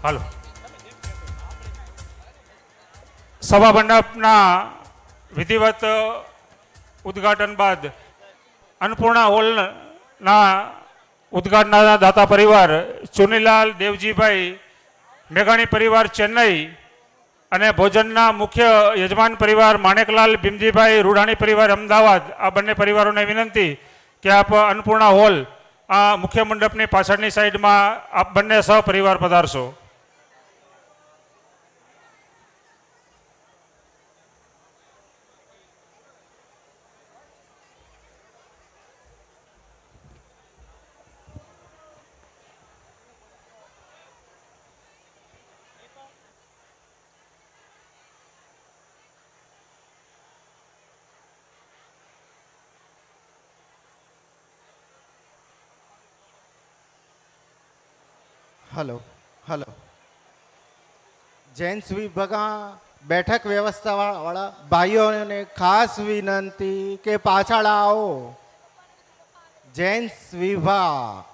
હાલો. સભા મંડપના વિધિવત ઉદ્ઘાટન બાદ અન્નપૂર્ણા હોલના ઉદ્ઘાટનના દાતા પરિવાર ચુનીલાલ દેવજીભાઈ મેઘાણી પરિવાર ચેન્નઈ અને ભોજનના મુખ્ય યજમાન પરિવાર માણેકલાલ ભીમજીભાઈ રૂડાણી પરિવાર અમદાવાદ, આ બંને પરિવારોને વિનંતી કે આપ અન્નપૂર્ણા હોલ આ મુખ્ય મંડપની પાછળની સાઈડમાં આપ બંને સહપરિવાર પધારશો. હલો હલો જેન્ટ્સ વિભાગમાં બેઠક વ્યવસ્થાવાળા ભાઈઓને ખાસ વિનંતી કે પાછળ આવો. જેન્ટ્સ વિભાગ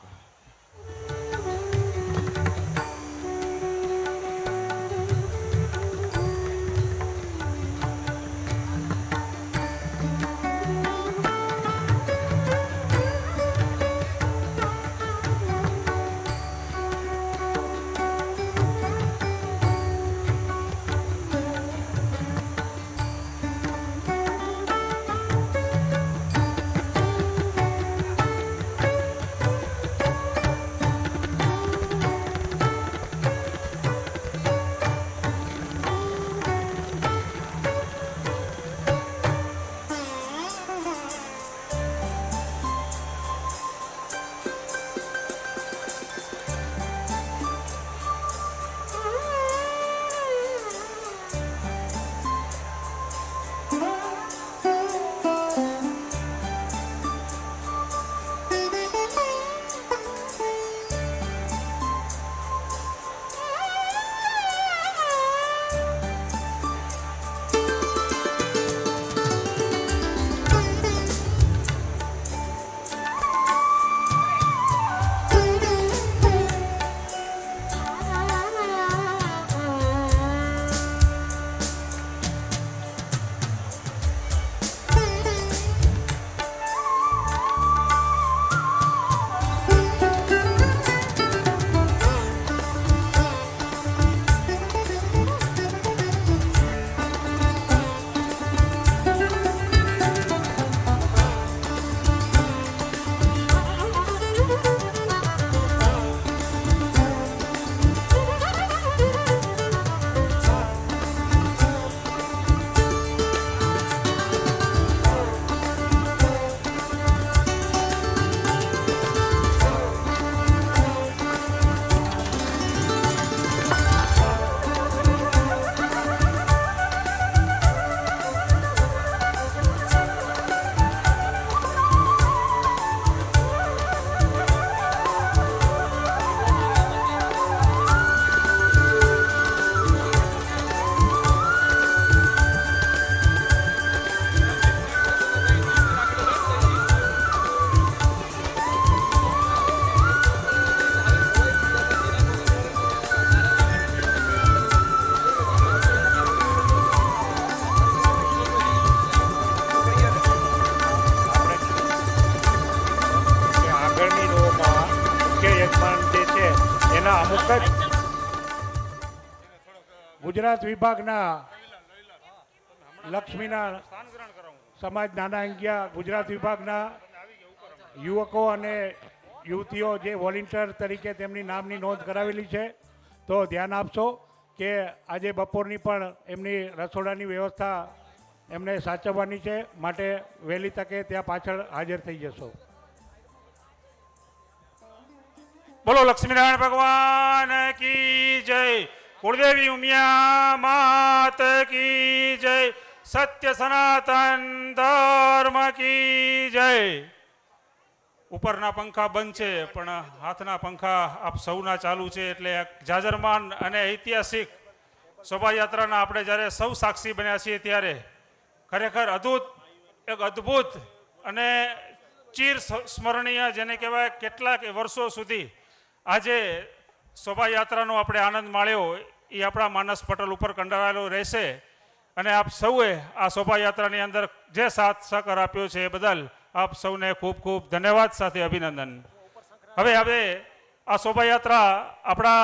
ગુજરાત વિભાગના લક્ષ્મીના સમાજ નાના અંગિયા ગુજરાત વિભાગના યુવકો અને યુવતીઓ જે વોલેન્ટિયર તરીકે તેમની નામની નોંધ કરાવેલી છે, તો ધ્યાન આપશો કે આજે બપોરની પણ એમની રસોડાની વ્યવસ્થા એમને સાચવવાની છે, માટે વહેલી તકે ત્યાં પાછળ હાજર થઈ જશો. બોલો લક્ષ્મીનારાયણ ભગવાન કી જય. કુળદેવી ઉમિયા માત કી જય. સત્ય સનાતન ધર્મ કી જય. ઉપરના પંખા બંધ છે પણ હાથના પંખા આપ સૌના ચાલુ છે, એટલે જાજરમાન અને ઐતિહાસિક શોભાયાત્રાના આપણે જ્યારે સૌ સાક્ષી બન્યા છીએ ત્યારે ખરેખર અદ્ભુત અને ચિર સ્મરણીય, જેને કહેવાય કેટલાક વર્ષો સુધી આજે શોભાયાત્રાનો આપણે આનંદ માણ્યો એ આપણા માનસ પટલ ઉપર કંડારાયેલો રહેશે અને આપ સૌએ આ શોભાયાત્રાની અંદર જે સાથ સહકાર આપ્યો છે એ બદલ આપ સૌને ખૂબ ખૂબ ધન્યવાદ સાથે અભિનંદન. હવે આ શોભાયાત્રા આપણા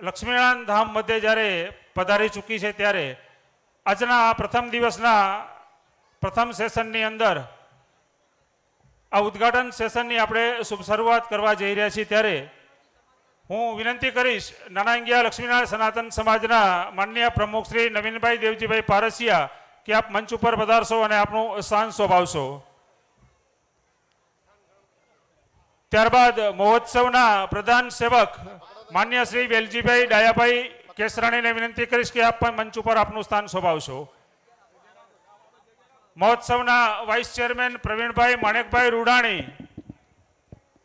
લક્ષ્મીનારાયણ ધામ મધ્યે જ્યારે પધારી ચૂકી છે ત્યારે આજના આ પ્રથમ દિવસના પ્રથમ સેશનની અંદર આ ઉદ્ઘાટન સેશનની આપણે શુભ શરૂઆત કરવા જઈ રહ્યા છીએ ત્યારે હું વિનંતી કરીશ નાનાંગિયા લક્ષ્મીનારાયણ સનાતન સમાજના માનનીય પ્રમુખ શ્રી નવીનભાઈ દેવજીભાઈ પારસિયા કે આપ મંચ ઉપર પધારશો અને આપનું સ્થાન શોભાવશો. ત્યારબાદ મહોત્સવના પ્રધાન સેવક માન્ય શ્રી વેલજીભાઈ ડાયાભાઈ કેસરાણીને વિનંતી કરીશ કે આપ પણ મંચ ઉપર આપનું સ્થાન શોભાવશો. મહોત્સવના વાઇસ ચેરમેન પ્રવીણભાઈ માણેકભાઈ રૂડાણી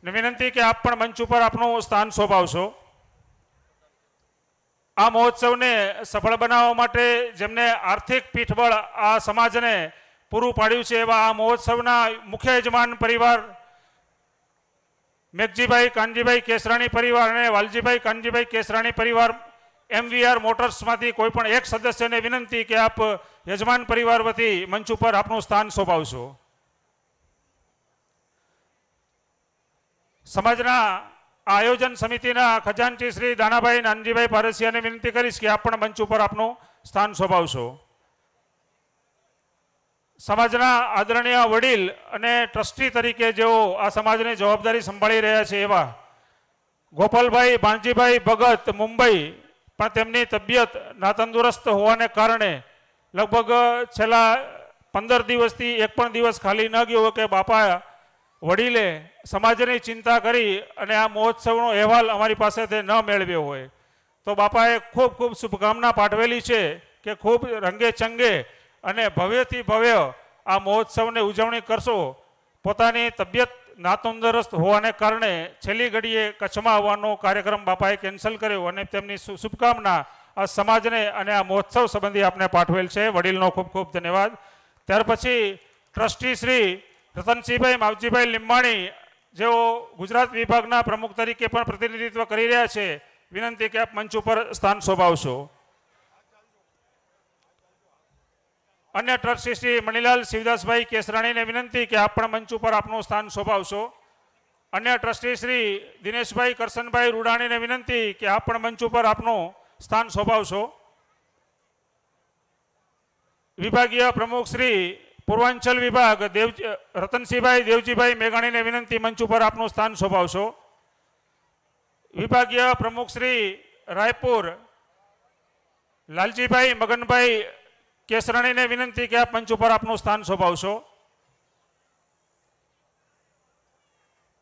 ને વિનંતી કે આપ પણ મંચ ઉપર આપનું સ્થાન શોભાવશો. આ મહોત્સવને સફળ બનાવવા માટે જેમને આર્થિક પીઠબળ આ સમાજને પૂરું પાડ્યું છે એવા આ મહોત્સવના મુખ્ય યજમાન પરિવાર મેઘજીભાઈ કાનજીભાઈ કેસરાણી પરિવાર અને વાલજીભાઈ કાનજીભાઈ કેસરાણી પરિવાર MVR મોટર્સમાંથી કોઈ પણ એક સદસ્યને વિનંતી કે આપ યજમાન પરિવાર વતી મંચ ઉપર આપનું સ્થાન શોભાવશો. સમાજના આયોજન સમિતિના ખજાનચી શ્રી દાનાભાઈ નાનજીભાઈ પારસિયાને વિનંતી કરીશ કે આપ પણ મંચ ઉપર આપનું સ્થાન શોભાવશો. સમાજના આદરણીય વડીલ અને ટ્રસ્ટી તરીકે જેઓ આ સમાજની જવાબદારી સંભાળી રહ્યા છે એવા ગોપાલભાઈ ભાણજીભાઈ ભગત મુંબઈ પણ તેમની તબિયત નાતંદુરસ્ત હોવાને કારણે લગભગ છેલ્લા 15 દિવસથી એક પણ દિવસ ખાલી ન ગયો કે બાપા વડીલે સમાજની ચિંતા કરી અને આ મહોત્સવનો અહેવાલ અમારી પાસેથી ન મેળવ્યો હોય તો બાપાએ ખૂબ ખૂબ શુભકામના પાઠવેલી છે કે ખૂબ રંગે ચંગે અને ભવ્યથી ભવ્ય આ મહોત્સવની ઉજવણી કરશો. પોતાની તબિયત નાતંદુરસ્ત હોવાને કારણે છેલ્લી ઘડીએ કચ્છમાં આવવાનો કાર્યક્રમ બાપાએ કેન્સલ કર્યો અને તેમની શુભકામના આ સમાજને અને આ મહોત્સવ સંબંધી આપને પાઠવેલ છે. વડીલનો ખૂબ ખૂબ ધન્યવાદ. ત્યાર પછી ટ્રસ્ટી શ્રી રતનસિંહભાઈ માવજીભાઈ લીંબાણી જેઓ ગુજરાત વિભાગના પ્રમુખ તરીકે પણ પ્રતિનિધિત્વ કરી રહ્યા છે વિનંતી કે આપ મંચ ઉપર સ્થાન શોભાવશો. અન્ય ટ્રસ્ટી શ્રી મણિલાલ શિવદાસભાઈ કેસરાણીને વિનંતી કે આપ પણ મંચ ઉપર આપનું સ્થાન શોભાવશો. અન્ય ટ્રસ્ટી શ્રી દિનેશભાઈ કરશનભાઈ રૂડાણીને વિનંતી કે આપ પણ મંચ ઉપર આપનું સ્થાન શોભાવશો. વિભાગીય પ્રમુખ શ્રી પૂર્વાંચલ વિભાગ રતનસિંહભાઈ દેવજીભાઈ મેઘાણીને વિનંતી મંચ ઉપર આપનું સ્થાન શોભાવશો. વિભાગીય પ્રમુખ શ્રી રાયપુર લાલજીભાઈ મગનભાઈ કેસરાણીને વિનંતી કે આપ મંચ ઉપર આપનું સ્થાન શોભાવશો.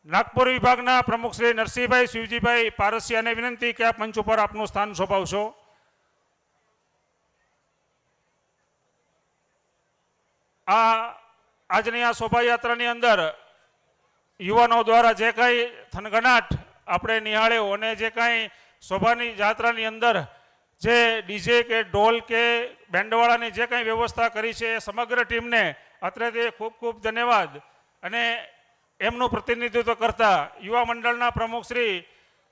નાગપુર વિભાગના પ્રમુખ શ્રી નરસિંહભાઈ શિવજીભાઈ પારસિયાને વિનંતી કે આપ મંચ ઉપર આપનું સ્થાન શોભાવશો. આજની આ શોભાયાત્રાની અંદર યુવાનો દ્વારા જે કાંઈ થનગનાટ આપણે નિહાળ્યો અને જે કાંઈ શોભાની યાત્રાની અંદર જે ડીજે કે ઢોલ કે બેન્ડવાળાની જે કાંઈ વ્યવસ્થા કરી છે એ સમગ્ર ટીમને અત્રેથી ખૂબ ખૂબ ધન્યવાદ. અને એમનું પ્રતિનિધિત્વ કરતા યુવા મંડળના પ્રમુખ શ્રી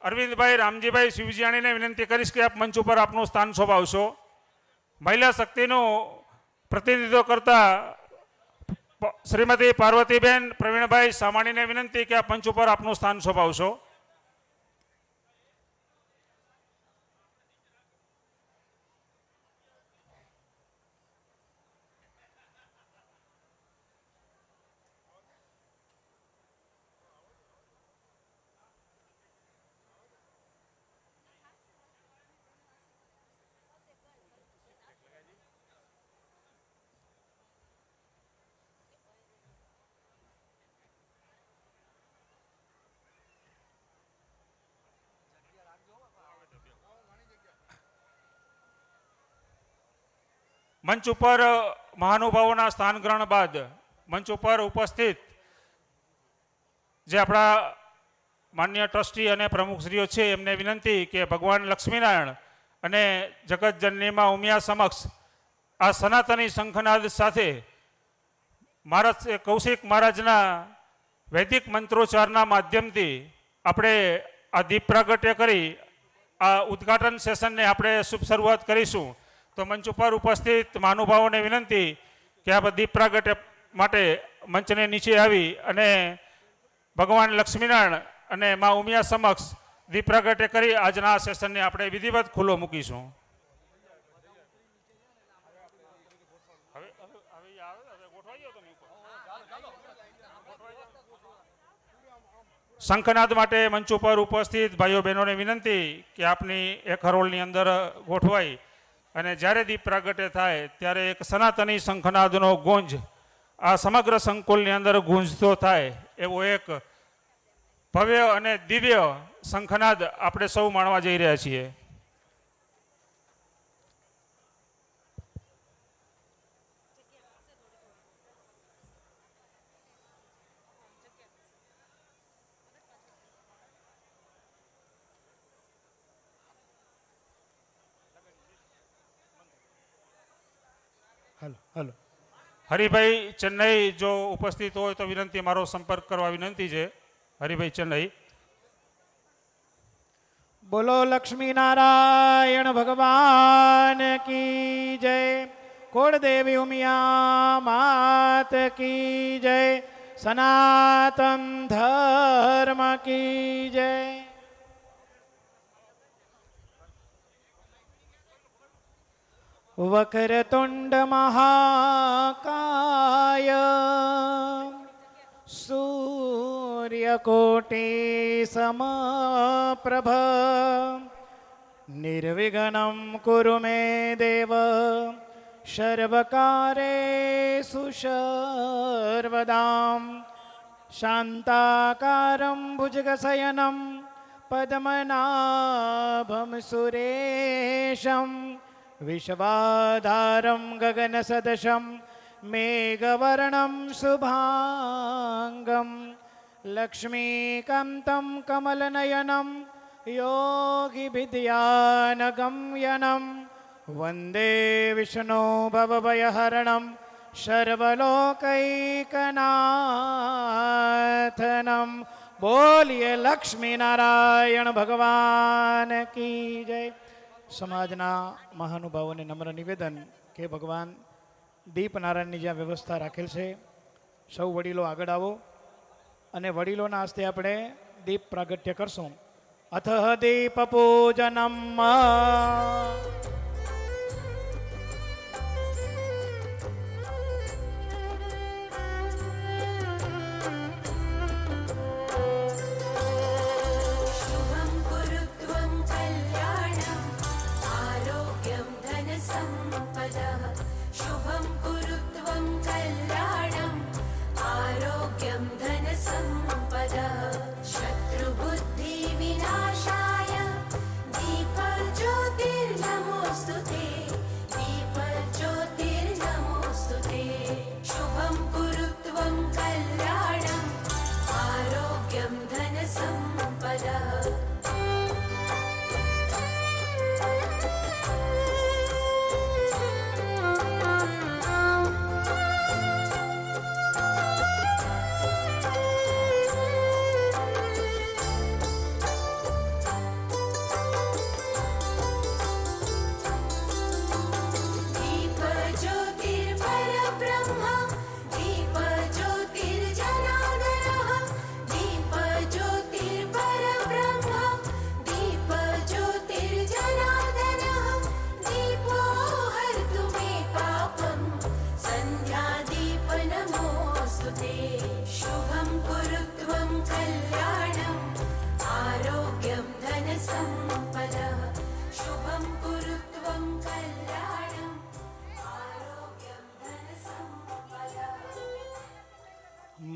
અરવિંદભાઈ રામજીભાઈ શિવજીયાણીને વિનંતી કરીશ કે આપ મંચ ઉપર આપનું સ્થાન શોભાવશો. મહિલા શક્તિનું પ્રતિનિધિત્વ કરતા શ્રીમતી પાર્વતીબેન પ્રવીણભાઈ સામાણીને વિનંતી કે આપ મંચ ઉપર આપનું સ્થાન શોભાવશો. મંચ ઉપર મહાનુભાવોના સ્થાન ગ્રહણ બાદ મંચ ઉપર ઉપસ્થિત જે આપણા માન્ય ટ્રસ્ટી અને પ્રમુખશ્રીઓ છે એમને વિનંતી કે ભગવાન લક્ષ્મીનારાયણ અને જગતજનનીમાં ઉમિયા સમક્ષ આ સનાતની શંખનાદ સાથે મહારાજ કૌશિક મહારાજના વૈદિક મંત્રોચ્ચારના માધ્યમથી આપણે આ દીપ પ્રાગટ્ય કરી આ ઉદ્ઘાટન સેશનને આપણે શુભ શરૂઆત કરીશું. તો મંચ ઉપર ઉપસ્થિત મહાનુભાવોને વિનંતી કે આ દીપ પ્રાગટ્ય માટે મંચને નીચે આવી અને ભગવાન લક્ષ્મીનારાયણ અને મા ઉમિયા સમક્ષ દીપ પ્રાગટ્ય કરી આજના આ સેશનને આપણે વિધિવત ખુલ્લો મૂકીશું. શંખનાદ માટે મંચ ઉપર ઉપસ્થિત ભાઈઓ બહેનોને વિનંતી કે આપની એક હરોળની અંદર ગોઠવાઈ અને જ્યારે દીપ પ્રાગટ્ય થાય ત્યારે એક સનાતની શંખનાદનો ગુંજ આ સમગ્ર સંકુલની અંદર ગુંજતો થાય એવો એક ભવ્ય અને દિવ્ય શંખનાદ આપણે સૌ માણવા જઈ રહ્યા છીએ. હલો હરિભાઈ ચેન્નઈ જો ઉપસ્થિત હોય તો વિનંતી, મારો સંપર્ક કરવા વિનંતી છે. હરિભાઈ ચેન્નઈ. બોલો લક્ષ્મી નારાયણ ભગવાન કી જય. કોળદેવી ઉમિયા માત કી જય. સનાતન ધર્મ કી જય. વક્રતુંડ મહાકાય સૂર્યકોટી સમપ્રભ નિર્વિઘ્नं કુરુ મે દેવ સર્વકારેષુ સર્વદા. શાંતાકારં ભુજગશયनं પદ્મનાભં સુરેશં વિશ્વાધારં ગગનસદૃશં મેઘવર્ણં શુભાંગં લક્ષ્મીકાન્तं કમલનયनं યોગીવિદ્યાનગમ્યनं વંદે વિષ્ણુ ભવભયહરણં સર્વલોકૈકનાથनं. બોલીએ લક્ષ્મી નારાયણ ભગવાન કી જય. સમાજના મહાનુભાવોને નમ્ર નિવેદન કે ભગવાન દીપનારાયણની જ્યાં વ્યવસ્થા રાખેલ છે સૌ વડીલો આગળ આવો અને વડીલોના હસ્તે આપણે દીપ પ્રાગટ્ય કરશું. અથ દીપ પૂજનમ.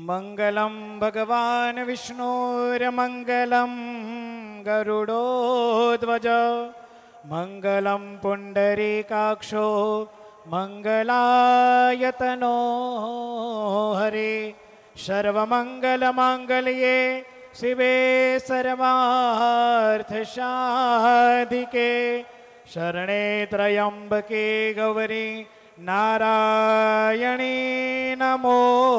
મંગલમ ભગવાન વિષ્ણુર્મંગલમ ગરુડોધ્વજ મંગલમ પુંડરીકાક્ષો મંગલાયતનો હરે સર્વમંગલમાંગલ્યે શિવે સર્વાર્થસાધિકે શરણે ત્રયંબકે ગૌરી નારાયણી નમોસ્તુતે.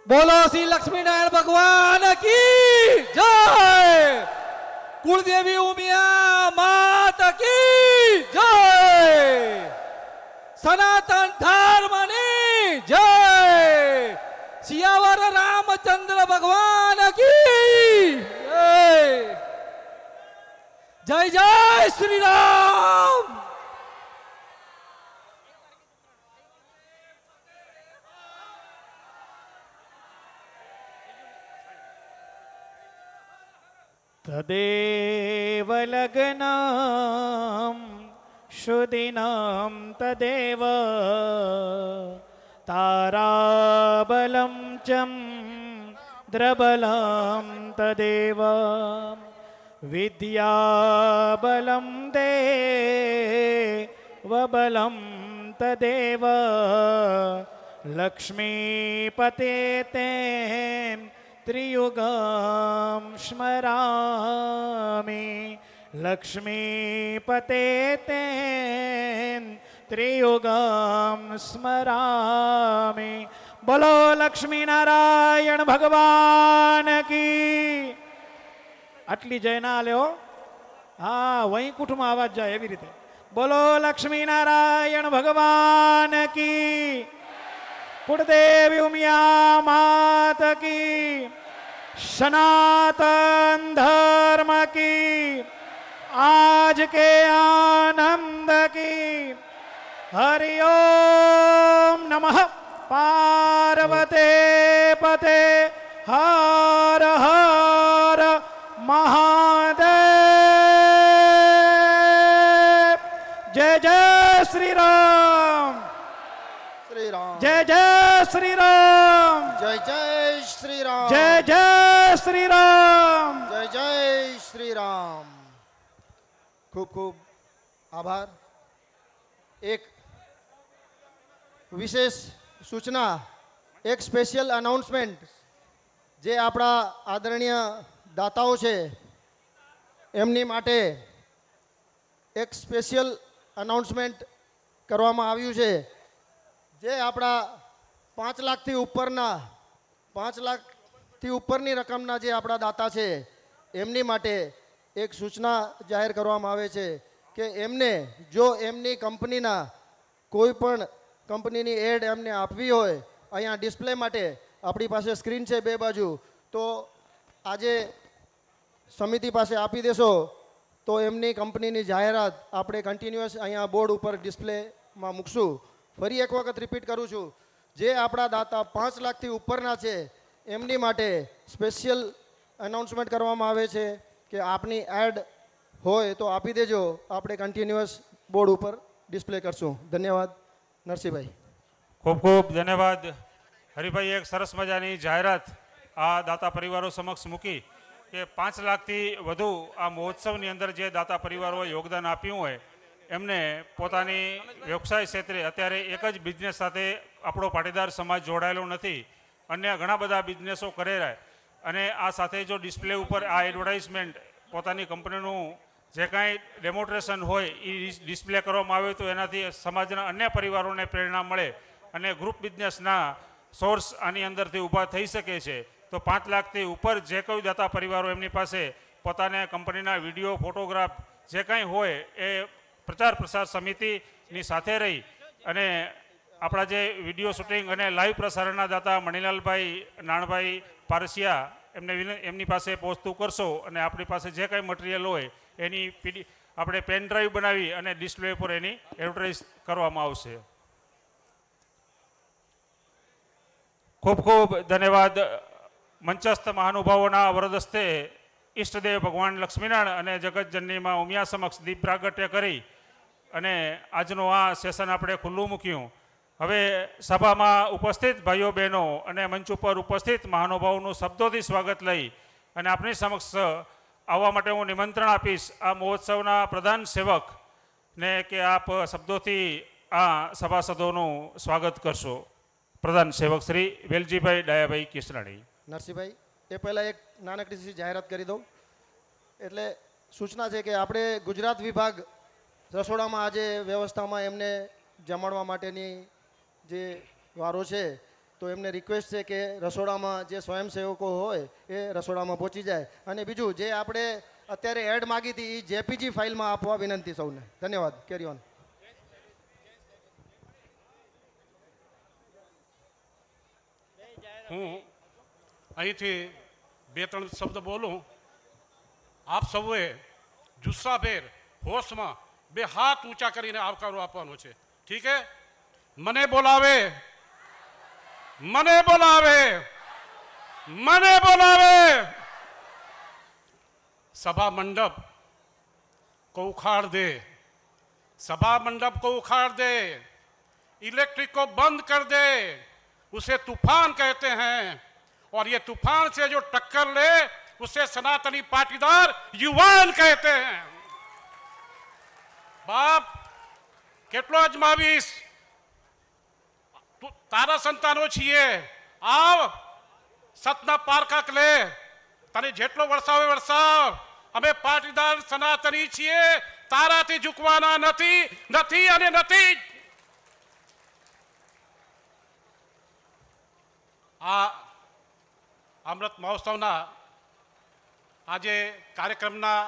બોલો શ્રી લક્ષ્મીનારાયણ ભગવાન કી જય, કુળદેવી ઉમિયા માત કી જય, સનાતન ધર્મની જય, સિયાવર રામચંદ્ર ભગવાન કી જય, જય જય શ્રી રામ. તદેવ લગ્નમ શુદિનમ તદેવ તારાબલમ ચમ દ્રબલમ તદેવ વિદ્યાબલમ દેવબલમ તદેવ લક્ષ્મીપતે તેમ ત્રિયુગમ સ્મરામિ, લક્ષ્મીપતે તેમ ત્રિયુગમ સ્મરામિ. બોલો લક્ષ્મીનારાયણ ભગવાન કી. આટલી જય ના લ્યો, હા વૈકુંઠમાં અવાજ જાય એવી રીતે. બોલો લક્ષ્મીનારાયણ ભગવાન કી. कुलदेवी उमिया मात की, सनातन धर्म की, आज के आनंद की. हरिओम नमः पार्वते पते हर हर महादेव. जय जय श्री राम, શ્રી રામ. जय जय श्री राम, જય જય શ્રી રામ. जय जय श्री राम. જય જય શ્રી રામ. ખૂબ ખૂબ આભાર. એક વિશેષ સૂચના, એક સ્પેશિયલ અનાઉન્સમેન્ટ જે આપણા આદરણીય દાતાઓ છે એમની માટે એક સ્પેશિયલ અનાઉન્સમેન્ટ કરવામાં આવ્યું છે. જે આપણા 5 લાખથી ઉપરના 5 લાખથી ઉપરની રકમના જે આપણા દાતા છે એમની માટે એક સૂચના જાહેર કરવામાં આવે છે કે એમને જો એમની કંપનીના કોઈ પણ કંપનીની એડ એમને આપવી હોય, અહીંયા ડિસ્પ્લે માટે આપણી પાસે સ્ક્રીન છે બે બાજુ, તો આજે સમિતિ પાસે આપી દેશો તો એમની કંપનીની જાહેરાત આપણે કન્ટિન્યુઅસ અહીંયા બોર્ડ ઉપર ડિસ્પ્લેમાં મૂકશું. ફરી એક વખત રિપીટ કરું છું, જે આપણા દાતા 5 લાખથી ઉપરના છે એમની માટે સ્પેશિયલ અનાઉન્સમેન્ટ કરવામાં આવે છે કે આપની એડ હોય તો આપી દેજો, આપણે કન્ટિન્યુઅસ બોર્ડ ઉપર ડિસ્પ્લે કરશું. ધન્યવાદ. નરસિંહભાઈ. ખૂબ ખૂબ ધન્યવાદ હરિભાઈ. એક સરસ મજાની જાહેરાત આ દાતા પરિવારો સમક્ષ મૂકી કે 5 લાખથી વધુ આ મહોત્સવની અંદર જે દાતા પરિવારોએ યોગદાન આપ્યું હોય એમને પોતાની વ્યવસાય ક્ષેત્રે અત્યારે એક જ બિઝનેસ સાથે આપણો પાટીદાર સમાજ જોડાયેલો નથી, અન્ય ઘણા બધા બિઝનેસો કરે રહે, અને આ સાથે જો ડિસ્પ્લે ઉપર આ એડવર્ટાઇઝમેન્ટ પોતાની કંપનીનું જે કાંઈ ડેમોન્સ્ટ્રેશન હોય એ ડિસ્પ્લે કરવામાં આવે તો એનાથી સમાજના અન્ય પરિવારોને પ્રેરણા મળે અને ગ્રુપ બિઝનેસના સોર્સ આની અંદરથી ઊભા થઈ શકે છે. તો 5 લાખથી ઉપર જે કોઈ દાતા પરિવારો એમની પાસે પોતાને કંપનીના વિડીયો, ફોટોગ્રાફ જે કાંઈ હોય એ પ્રચાર પ્રસાર સમિતિની સાથે રહી અને આપણા જે વિડીયો શૂટિંગ અને લાઈવ પ્રસારણના દાતા મણિલાલભાઈ નાણભાઈ પારસિયા એમની પાસે પહોંચતું કરશો અને આપણી પાસે જે કાંઈ મટીરિયલ હોય એની આપણે પેન ડ્રાઈવ બનાવી અને ડિસ્પ્લે પર એની એડવર્ટાઇઝ કરવામાં આવશે. ખૂબ ખૂબ ધન્યવાદ. મંચસ્થ મહાનુભાવોના વરદસ્તે ઈષ્ટદેવ ભગવાન લક્ષ્મીનારાયણ અને જગતજનનીમાં ઉમિયા સમક્ષ દીપ પ્રાગટ્ય કરી અને આજનું આ સેશન આપણે ખુલ્લું મૂક્યું. હવે સભામાં ઉપસ્થિત ભાઈઓ બહેનો અને મંચ ઉપર ઉપસ્થિત મહાનુભાવોનું શબ્દોથી સ્વાગત લઈ અને આપણી સમક્ષ આવવા માટે હું નિમંત્રણ આપીશ આ મહોત્સવના પ્રધાન સેવકને કે આપ શબ્દોથી આ સભાસદોનું સ્વાગત કરશો. પ્રધાન સેવક શ્રી વેલજીભાઈ ડાયાભાઈ કિસરાણી. નરસિંહભાઈ, એ પહેલાં એક નાનકડી જાહેરાત કરી દઉં. એટલે સૂચના છે કે આપણે ગુજરાત વિભાગ રસોડામાં આજે વ્યવસ્થામાં એમને જમાડવા માટેની જે વારો છે તો તો એમને રિક્વેસ્ટ છે કે રસોડામાં જે સ્વયંસેવકો હોય એ રસોડામાં પહોંચી જાય. અને બીજું જે આપણે અત્યારે એડ માગી હતી એ જેપીજી ફાઇલમાં આપવા વિનંતી સૌને. ધન્યવાદ. કેરી ઓન. હું અહીંથી 2-3 શબ્દ બોલું. આપ સૌએ જુસ્સાભેર હોશમાં 2 હાથ ઊંચા કરીને આવકારો આપવાનો છે. ઠીક હે? મને બોલાવે, મને બોલાવે, મને બોલાવે. सभा मंडप को उखाड़ दे, सभा मंडप को उखाड़ दे, इलेक्ट्रिक को बंद कर दे. उसे तूफान कहते हैं और ये तूफान से जो टक्कर ले उसे सनातनी पाटीदार युवान कहते हैं. बाप કેટલો અજમાવીશ, તારા સંતાનો છીએ, આવ સતના પારકા લે, તને જેટલો વરસાવે વરસાવ. અમે પાટીદાર સનાતની છીએ, તારાથી ઝૂકવાના નથી, નથી અને નથી. આ અમૃત મહોત્સવના આજે કાર્યક્રમના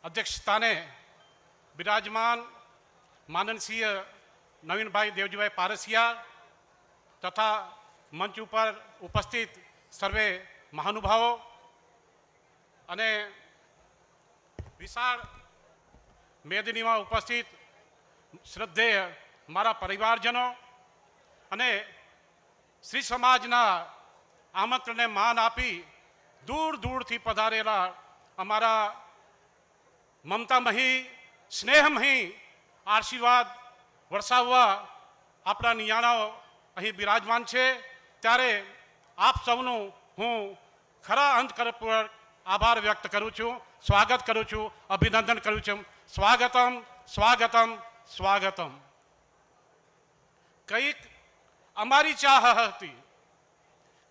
અધ્યક્ષ સ્થાને બિરાજમાન માનનસિંહ નવીનભાઈ દેવજીભાઈ પારસિયા તથા મંચ ઉપર ઉપસ્થિત સર્વે મહાનુભાવો અને વિશાળ મેદનીમાં ઉપસ્થિત શ્રદ્ધેય મારા પરિવારજનો અને શ્રી સમાજના આમંત્રણને માન આપી દૂર દૂરથી પધારેલા અમારા મમતામહી સ્નેહમહી આશીર્વાદ વરસાવવા આપણા નિયાણાઓ અહીં બિરાજમાન છે. ત્યારે આપ સૌનું હું ખરા અંતઃકરણપૂર્વક આભાર વ્યક્ત કરું છું, સ્વાગત કરું છું, અભિનંદન કરું છું. સ્વાગતમ સ્વાગતમ સ્વાગતમ. કંઈક અમારી ચાહ હતી,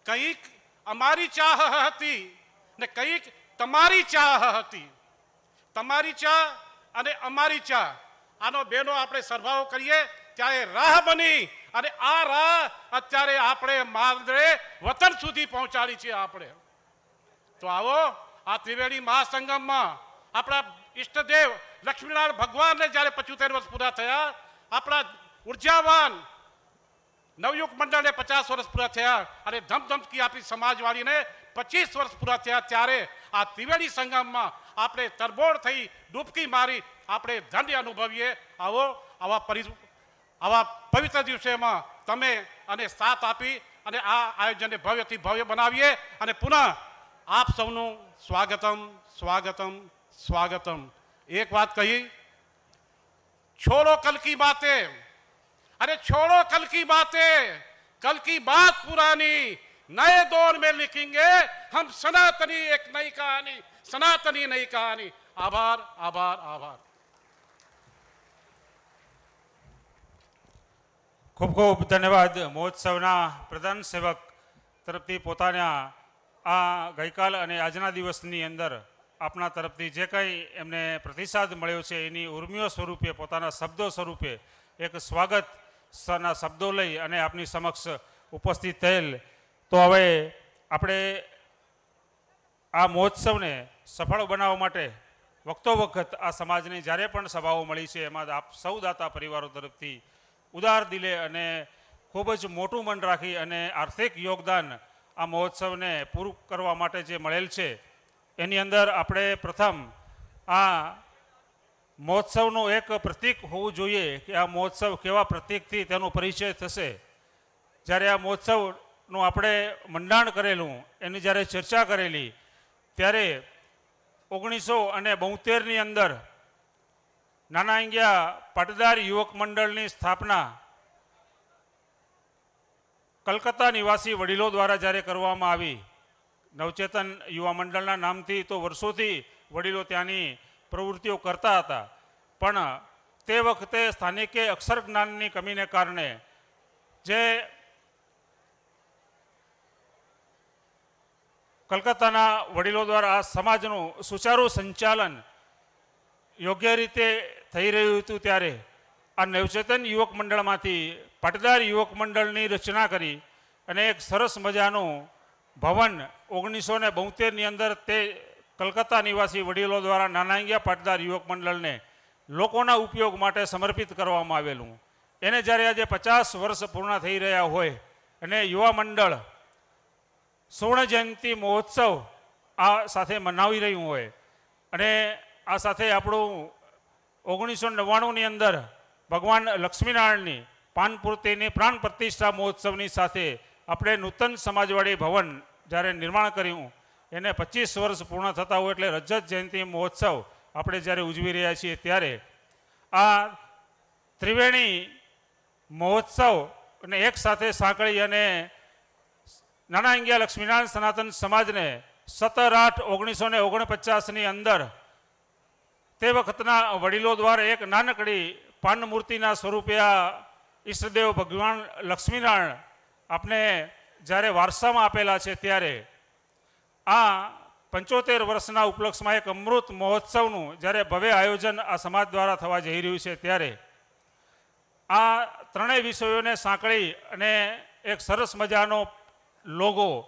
કંઈક અમારી ચાહ હતી ને કંઈક તમારી ચાહ હતી. તમારી ચાહ અને અમારી ચાહ, આનો બેનો આપણે સરભાવ કરીએ ત્યારે રાહ બની અને આ રાહ અત્યારે આપણે માર્ગે વતન સુધી પહોંચાડી છે આપણે. તો આવો આ ત્રિવેણી મહાસંગમમાં આપણા ઈષ્ટદેવ લક્ષ્મીનારાયણ ભગવાનને જ્યારે 75 વર્ષ પૂરા થયા, આપણા ઉર્જાવાન નવયુગ મંડળને 50 વર્ષ પૂરા થયા અને ધમધમકી આપણી સમાજવાળીને 25 વર્ષ પૂરા થયા, ત્યારે આ ત્રિવેણી સંગમમાં આપણે તરબોળ થઈ ડૂબકી મારી આપણે ધન્ય અનુભવીએ. આવો આવા પવિત્ર દિવસોમાં તમે અને સાથ આપી અને આ આયોજનને ભવ્યથી ભવ્ય બનાવીએ. અને પુનઃ આપ સૌનું સ્વાગતમ સ્વાગતમ સ્વાગતમ. એક વાત કહી, છોડો કલ કી બાतें, अरे छोड़ो कल की बातें, कल की बात पुरानी, नए दौर में लिखेंगे हम सनातनी एक नई कहानी, सनातनी नई कहानी. आभार आभार आभार. ખૂબ ખૂબ ધન્યવાદ. મહોત્સવના પ્રધાન સેવક તરફથી પોતાના આ ગઈકાલ અને આજના દિવસની અંદર આપના તરફથી જે કંઈ એમને પ્રતિસાદ મળ્યો છે એની ઉર્મિઓ સ્વરૂપે, પોતાના શબ્દો સ્વરૂપે એક સ્વાગત ના શબ્દો લઈ અને આપની સમક્ષ ઉપસ્થિત થયેલ. તો હવે આપણે આ મહોત્સવને સફળ બનાવવા માટે વખતો વખત આ સમાજની જ્યારે પણ સભાઓ મળી છે એમાં આપ સૌ દાતા પરિવારો તરફથી ઉદાર દિલે અને ખૂબ જ મોટું મન રાખી અને આર્થિક યોગદાન આ મહોત્સવને પૂરું કરવા માટે જે મળેલ છે, એની અંદર આપણે પ્રથમ આ મહોત્સવનું એક પ્રતીક હોવું જોઈએ કે આ મહોત્સવ કેવા પ્રતીકથી તેનો પરિચય થશે. જ્યારે આ મહોત્સવનું આપણે મંડાણ કરેલું, એની જ્યારે ચર્ચા કરેલી, ત્યારે 1972ની અંદર નાના આંગિયા પાટીદાર યુવક મંડળની સ્થાપના કલકત્તા નિવાસી વડીલો દ્વારા જ્યારે કરવામાં આવી, નવચેતન યુવા મંડળના નામથી તો વર્ષોથી વડીલો ત્યાંની પ્રવૃત્તિઓ કરતા હતા, પણ તે વખતે સ્થાનિકે અક્ષર જ્ઞાનની કમીને કારણે જે કલકત્તાના વડીલો દ્વારા આ સમાજનું સુચારુ સંચાલન યોગ્ય રીતે થઈ રહ્યું હતું, ત્યારે આ નવચેતન યુવક મંડળમાંથી પાટીદાર યુવક મંડળની રચના કરી અને એક સરસ મજાનું ભવન 1972ની અંદર તે કલકત્તા નિવાસી વડીલો દ્વારા નાનાંગિયા પાટીદાર યુવક મંડળને લોકોના ઉપયોગ માટે સમર્પિત કરવામાં આવેલું. એને જ્યારે આજે 50 વર્ષ પૂર્ણ થઈ રહ્યા હોય અને યુવા મંડળ સુવર્ણ જયંતિ મહોત્સવ આ સાથે મનાવી રહ્યું હોય અને આ સાથે આપણું 1999ની અંદર ભગવાન લક્ષ્મીનારાયણની પાનપૂર્તિની પ્રાણ પ્રતિષ્ઠા મહોત્સવની સાથે આપણે નૂતન સમાજવાડી ભવન જ્યારે નિર્માણ કર્યું એને 25 વર્ષ પૂર્ણ થતા હોય એટલે રજત જયંતિ મહોત્સવ આપણે જ્યારે ઉજવી રહ્યા છીએ ત્યારે આ ત્રિવેણી મહોત્સવ અને એક સાથે સાંકળી અને નાનાંગિયા લક્ષ્મીનારાયણ સનાતન સમાજને 17/8/1949ની અંદર તે વખતના વડીલો દ્વારા એક નાનકડી પાન મૂર્તિના સ્વરૂપે આ ઈષ્ટદેવ ભગવાન લક્ષ્મીનારાયણ આપને જ્યારે વારસામાં આપેલા છે ત્યારે આ 75 વર્ષના ઉપલક્ષમાં એક અમૃત મહોત્સવનું જ્યારે ભવ્ય આયોજન આ સમાજ દ્વારા થવા જઈ રહ્યું છે ત્યારે આ ત્રણેય વિષયોને સાંકળી અને એક સરસ મજાનો લોગો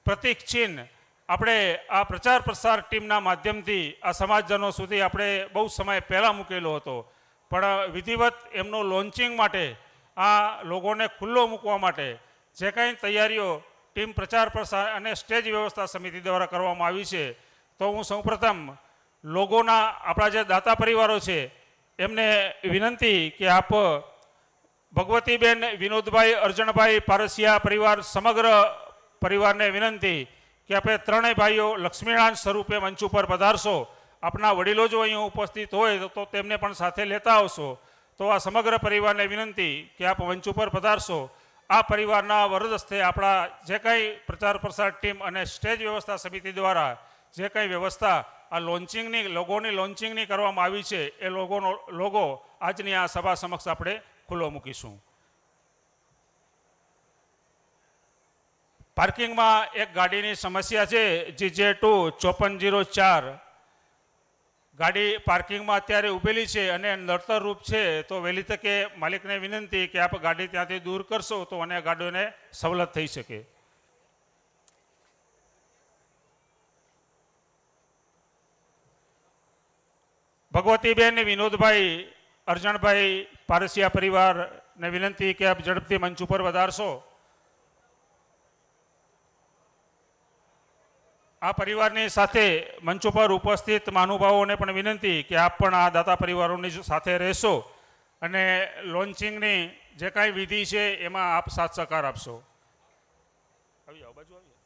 પ્રતીક ચિહ્ન આપણે આ પ્રચાર પ્રસાર ટીમના માધ્યમથી આ સમાજજનો સુધી આપણે બહુ સમય પહેલાં મૂકેલો હતો, પણ વિધિવત એમનું લોન્ચિંગ માટે આ લોગોને ખુલ્લો મૂકવા માટે જે કાંઈ તૈયારીઓ ટીમ પ્રચાર પ્રસાર અને સ્ટેજ વ્યવસ્થા સમિતિ દ્વારા કરવામાં આવી છે તો હું સૌપ્રથમ લોગોના આપણા જે દાતા પરિવારો છે એમને વિનંતી કે આપ ભગવતીબેન વિનોદભાઈ અર્જણભાઈ પારસિયા પરિવાર સમગ્ર પરિવારને વિનંતી કે આપણે ત્રણેય ભાઈઓ લક્ષ્મીનારાયણ સ્વરૂપે મંચ ઉપર પધારશો. આપના વડીલો જો અહીં ઉપસ્થિત હોય તો તેમને પણ સાથે લેતા આવશો. તો આ સમગ્ર પરિવારને વિનંતી કે આપ મંચ ઉપર પધારશો. આ પરિવારના વરદ હસ્તે આપણા જે કાંઈ પ્રચાર પ્રસાર ટીમ અને સ્ટેજ વ્યવસ્થા સમિતિ દ્વારા જે કાંઈ વ્યવસ્થા આ લોન્ચિંગની લોગોની લોન્ચિંગની કરવામાં આવી છે એ લોગો આજની આ સભા સમક્ષ આપણે ખુલ્લો મૂકીશું. પાર્કિંગમાં એક ગાડીની સમસ્યા છે GJ2 5404 ગાડી પાર્કિંગમાં અત્યારે ઊભેલી છે અને નડતરરૂપ છે, તો વહેલી તકે માલિકને વિનંતી કે આપ ગાડી ત્યાંથી દૂર કરશો તો અને ગાડીઓને સવલત થઈ શકે. ભગવતીબેન વિનોદભાઈ અર્જણભાઈ પારસિયા પરિવારને વિનંતી કે આપ ઝડપથી મંચ ઉપર વધારશો. આ પરિવારની સાથે મંચ ઉપર ઉપસ્થિત મહાનુભાવોને પણ વિનંતી કે આપ પણ આ દાતા પરિવારોની સાથે રહેશો અને લોન્ચિંગની જે કાંઈ વિધિ છે એમાં આપ સાથ સહકાર આપશો. આવી જાઓ, બાજુ આવી જાઓ.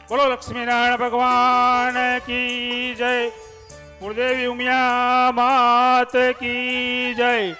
બોલો લક્ષ્મીનારાયણ ભગવાન કી જય. કુળદેવી ઉમિયા માત કી જય.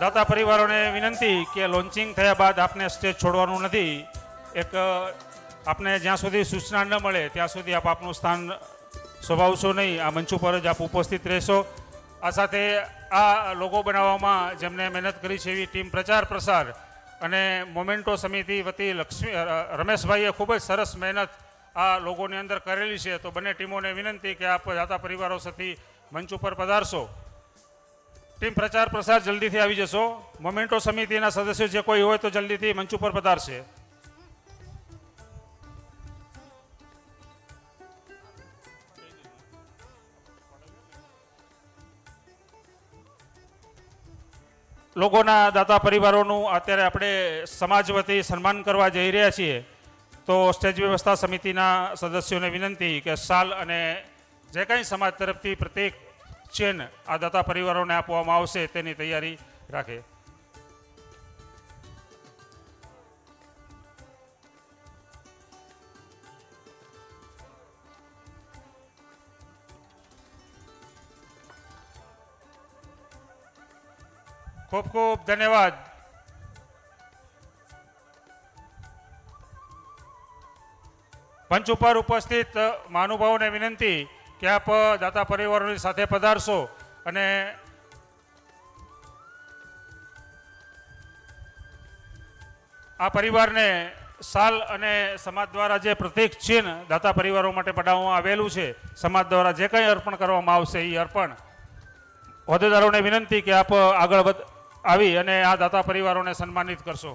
દાતા પરિવારોને વિનંતી કે લોન્ચિંગ થયા બાદ આપને સ્ટેજ છોડવાનું નથી. એક આપને જ્યાં સુધી સૂચના ન મળે ત્યાં સુધી આપ આપનું સ્થાન શોભાવશો નહીં. આ મંચ ઉપર જ આપ ઉપસ્થિત રહેશો. આ સાથે આ લોગો બનાવવામાં જેમને મહેનત કરી છે એવી ટીમ પ્રચાર પ્રસાર અને મોમેન્ટો સમિતિ વતી રમેશભાઈએ ખૂબ જ સરસ મહેનત આ લોગોની અંદર કરેલી છે. તો બંને ટીમોને વિનંતી કે આપ દાતા પરિવારો સાથે મંચ ઉપર પધારશો. ટીમ પ્રચાર પ્રસાર જલ્દીથી આવી જશો. મોમેન્ટો સમિતિના સદસ્યો જે કોઈ હોય તો જલ્દીથી મંચ ઉપર પધારશે. લોકોના દાતા પરિવારોનું અત્યારે આપણે સમાજ વતી સન્માન કરવા જઈ રહ્યા છીએ, તો સ્ટેજ વ્યવસ્થા સમિતિના સદસ્યોને વિનંતી કે શાલ અને જે કંઈ સમાજ તરફથી પ્રત્યેક ચેન આ દાતા પરિવારોને આપવામાં આવશે તેની તૈયારી રાખે. ખૂબ ખૂબ ધન્યવાદ. મંચ ઉપર ઉપસ્થિત મહાનુભાવોને વિનંતી કે આપ દાતા પરિવારોની સાથે પધારશો અને આ પરિવારને શાલ અને સમાજ દ્વારા જે પ્રત્યેક ચિહ્ન દાતા પરિવારો માટે પડાવવામાં આવેલું છે, સમાજ દ્વારા જે કંઈ અર્પણ કરવામાં આવશે એ અર્પણ. હોદ્દેદારોને વિનંતી કે આપ આગળ આવી અને આ દાતા પરિવારોને સન્માનિત કરશો.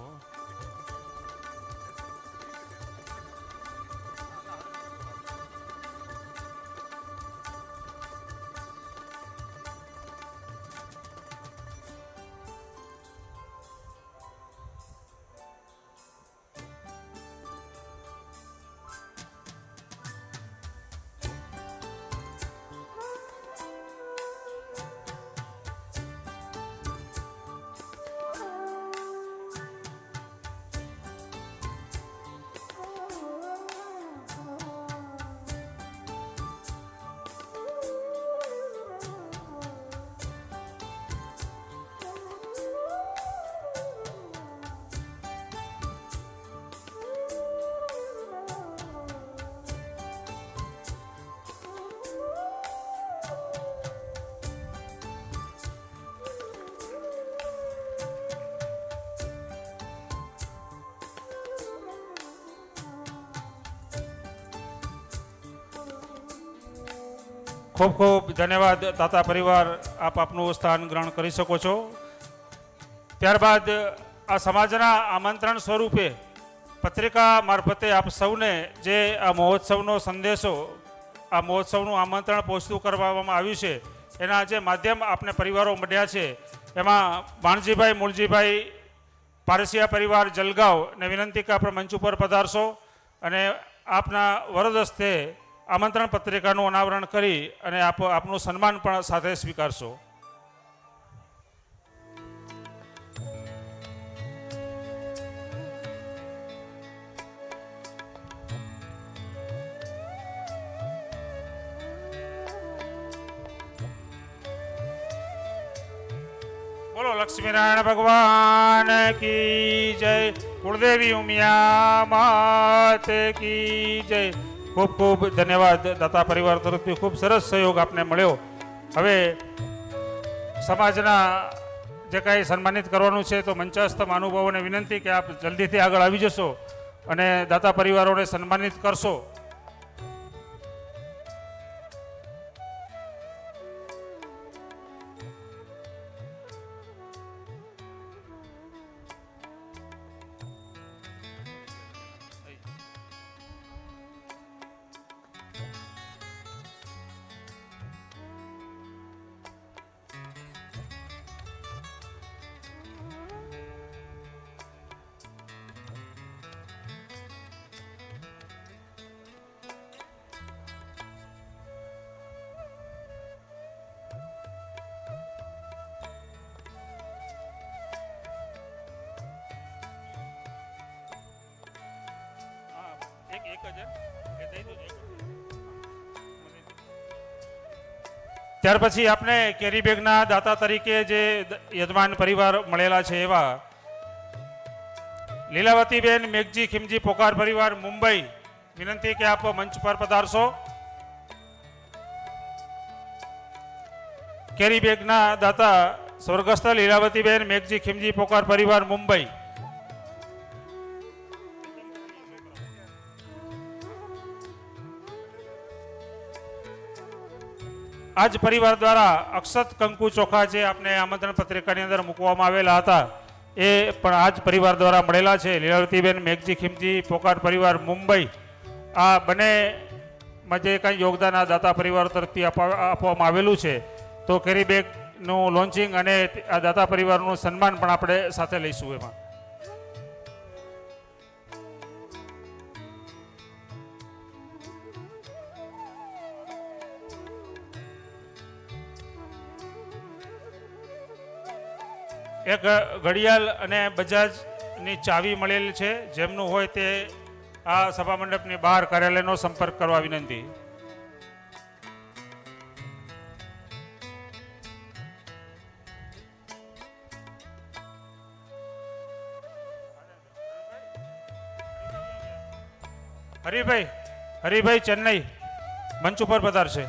ખૂબ ખૂબ ધન્યવાદ દાતા પરિવાર, આપ આપનું સ્થાન ગ્રહણ કરી શકો છો. ત્યારબાદ આ સમાજના આમંત્રણ સ્વરૂપે પત્રિકા મારફતે આપ સૌને જે આ મહોત્સવનો સંદેશો, આ મહોત્સવનું આમંત્રણ પહોંચતું કરવામાં આવ્યું છે, એના જે માધ્યમ આપને પરિવારો મળ્યા છે, એમાં ભાણજીભાઈ મૂળજીભાઈ પારસિયા પરિવાર જલગાંવને વિનંતી કે આપણે મંચ ઉપર પધારશો અને આપના વરદ હસ્તે આમંત્રણ પત્રિકાનું અનાવરણ કરી અને આપનું સન્માન પણ સાથે સ્વીકારશો. બોલો લક્ષ્મીનારાયણ ભગવાન કી જય, કુળદેવી ઉમિયા માત કી જય. ખૂબ ખૂબ ધન્યવાદ દાતા પરિવાર તરફથી, ખૂબ સરસ સહયોગ આપને મળ્યો. હવે સમાજના જે કાંઈ સન્માનિત કરવાનું છે, તો મંચસ્થ મહાનુભાવોને વિનંતી કે આપ જલ્દીથી આગળ આવી જશો અને દાતા પરિવારોને સન્માનિત કરશો. ત્યાર પછી આપણે કેરી બેગના દાતા તરીકે જે યજમાન પરિવાર મળેલા છે એવા લીલાવતીબેન મેઘજી ખીમજી પોકાર પરિવાર મુંબઈ, વિનંતી કે આપ મંચ પર પધારશો. કેરી બેગના દાતા સ્વર્ગસ્થ લીલાવતીબેન મેઘજી ખીમજી પોકાર પરિવાર મુંબઈ. આજ પરિવાર દ્વારા અક્ષત કંકુ ચોખા જે આપને આમંત્રણ પત્રિકાની અંદર મૂકવામાં આવેલા હતા, એ પણ આજ પરિવાર દ્વારા મળેલા છે. લીલાવતીબેન મેઘજી ખીમજી પોકાર પરિવાર મુંબઈ, આ બંનેમાં જે કંઈ યોગદાન આ દાતા પરિવાર તરફથી આપવામાં આવેલું છે, તો કેરી બેગ નું લોન્ચિંગ અને આ દાતા પરિવારનું સન્માન પણ આપણે સાથે લઈશું એમાં. એક ઘડિયાળ અને બજાજની ચાવી મળેલ છે. જેમનું હોય તે આ સભા મંડપની બહાર કાર્યાલયનો સંપર્ક કરવા વિનંતી. હરિભાઈ ચેન્નઈ મંચ ઉપર પધારશે.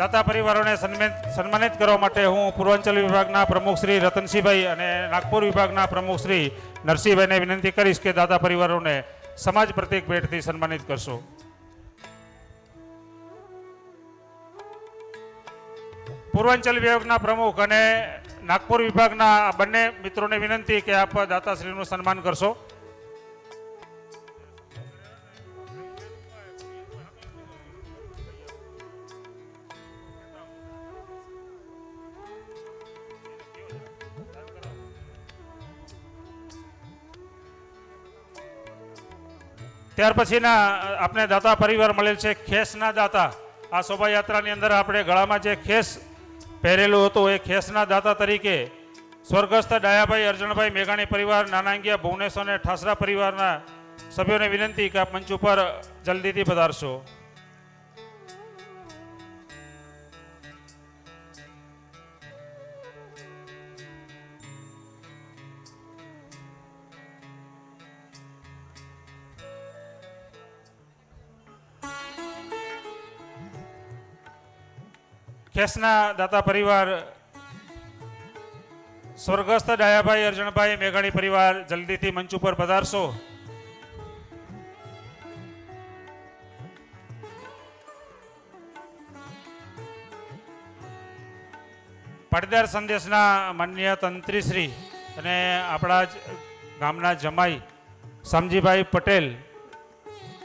દાતા પરિવારોને સન્માનિત કરવા માટે હું પૂર્વાંચલ વિભાગના પ્રમુખ શ્રી રતનસિંહભાઈ અને નાગપુર વિભાગના પ્રમુખ શ્રી નરસિંહભાઈને વિનંતી કરીશ કે દાતા પરિવારોને સમાજ પ્રતીક ભેટથી સન્માનિત કરશો. પૂર્વાંચલ વિભાગના પ્રમુખ અને નાગપુર વિભાગના બંને મિત્રોને વિનંતી કે આપ દાતાશ્રીનું સન્માન કરશો. ત્યાર પછીના આપણે દાતા પરિવાર મળેલ છે ખેસના દાતા. આ શોભાયાત્રાની અંદર આપણે ગળામાં જે ખેસ પહેરેલું હતું એ ખેસના દાતા તરીકે સ્વર્ગસ્થ ડાયાભાઈ અર્જણભાઈ મેઘાણી પરિવાર, નાનાંગિયા ભુવનેશ્વર અને ઠાસરા પરિવારના સભ્યોને વિનંતી કે આપ મંચ ઉપર જલ્દીથી પધારશો. ખેસના દાતા પરિવાર સ્વર્ગસ્થ ડાયાભાઈ અર્જણભાઈ મેઘાણી પરિવાર જલ્દીથી મંચ ઉપર પધારશો. પાટીદાર સંદેશના માનનીય તંત્રીશ્રી અને આપણા જ ગામના જમાઈ શામજીભાઈ પટેલ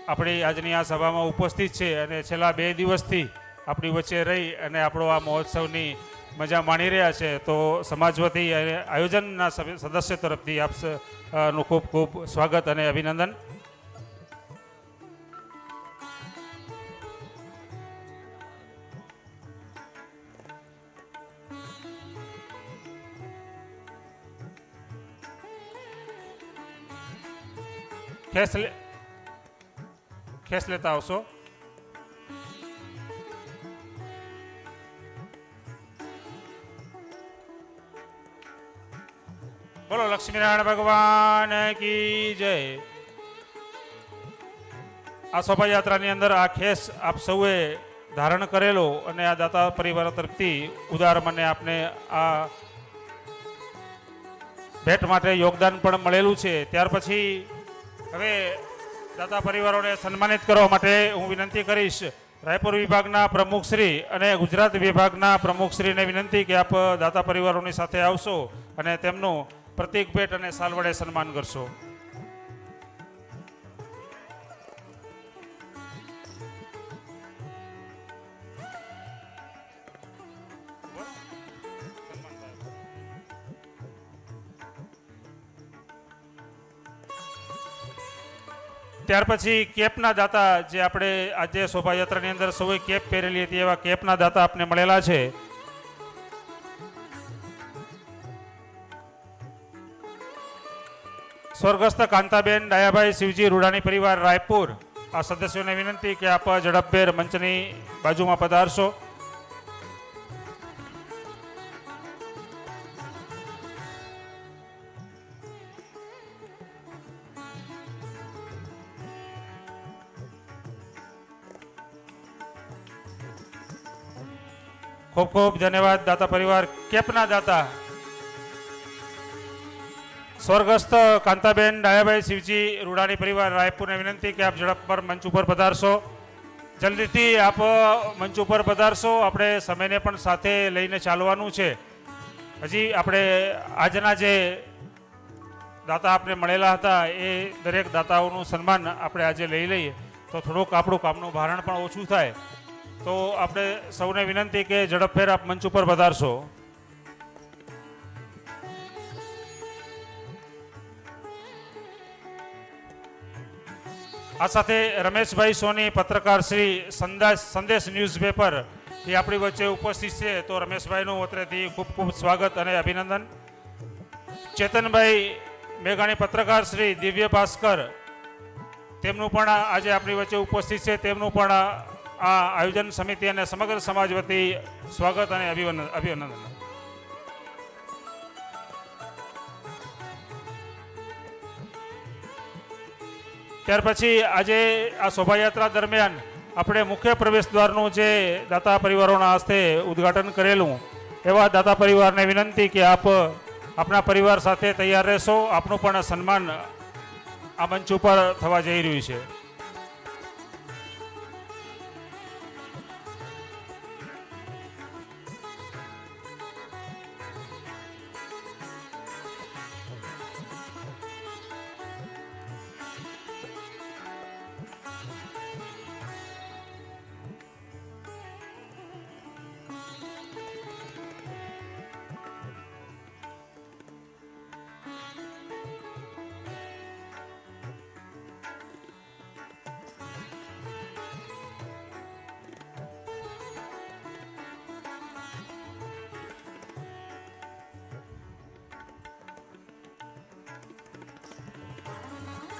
આપણી આજની આ સભામાં ઉપસ્થિત છે અને છેલ્લા 2 દિવસથી આપણી વચ્ચે રહી અને આપણો આ મહોત્સવની મજા માણી રહ્યા છે. તો સમાજ વતી આયોજનના સદસ્ય તરફથી આપનું ખૂબ ખૂબ સ્વાગત અને અભિનંદન. ખેસ લેતા આવશો. બોલો લક્ષ્મીનારાયણ ભગવાન કી જય. આ શોભાયાત્રાની અંદર આ ખેસ આપ સૌએ ધારણ કરેલો અને આ દાતા પરિવાર તરફથી ઉદાર મને આપને આ ભેટ માટે યોગદાન પણ મળેલું છે. ત્યાર પછી હવે દાતા પરિવારોને સન્માનિત કરવા માટે હું વિનંતી કરીશ રાયપુર વિભાગના પ્રમુખશ્રી અને ગુજરાત વિભાગના પ્રમુખશ્રીને વિનંતી કે આપ દાતા પરિવારોની સાથે આવશો અને તેમનું પ્રતીક ભેટ અને સાલ વડે સન્માન કરશો. ત્યાર પછી કેપના દાતા જે આપણે આજે શોભાયાત્રાની અંદર સૌએ કેપ પહેરેલી હતી એવા કેપના દાતા આપને મળેલા છે. સ્વર્ગસ્થ કાંતાબેન ડાયાભાઈ શિવજી રૂડાણી પરિવાર રાયપુર. આ સદસ્યોને વિનંતી કે આપ ઝડપભેર મંચની બાજુમાં પધારશો. ખૂબ ખૂબ ધન્યવાદ દાતા પરિવાર. કેપના દાતા સ્વર્ગસ્થ કાંતાબેન ડાયાભાઈ શિવજી રૂડાણી પરિવાર રાયપુરને વિનંતી કે આપ ઝડપ પર મંચ ઉપર પધારશો. જલ્દીથી આપ મંચ ઉપર પધારશો. આપણે સમયને પણ સાથે લઈને ચાલવાનું છે. હજી આપણે આજના જે દાતા આપણે મળેલા હતા એ દરેક દાતાઓનું સન્માન આપણે આજે લઈ લઈએ તો થોડુંક આપણું કામનું ભારણ પણ ઓછું થાય. તો આપણે સૌને વિનંતી કે ઝડપભેર આપ મંચ ઉપર પધારશો. આ સાથે રમેશભાઈ સોની પત્રકાર શ્રી સંદેશ ન્યૂઝપેપર એ આપણી વચ્ચે ઉપસ્થિત છે. તો રમેશભાઈનું વતરેથી ખૂબ ખૂબ સ્વાગત અને અભિનંદન. ચેતનભાઈ મેઘાણી પત્રકાર શ્રી દિવ્ય ભાસ્કર તેમનું પણ આજે આપણી વચ્ચે ઉપસ્થિત છે. તેમનું પણ આ આયોજન સમિતિ અને સમગ્ર સમાજ વતી સ્વાગત અને અભિનંદન. ત્યાર પછી આજે આ શોભાયાત્રા દરમિયાન આપણે મુખ્ય પ્રવેશ દ્વારનું જે દાતા પરિવારોના હસ્તે ઉદ્ઘાટન કરેલું એવા દાતા પરિવારને વિનંતી કે આપ આપણા પરિવાર સાથે તૈયાર રહેશો. આપનું પણ સન્માન આ મંચ ઉપર થવા જઈ રહ્યું છે.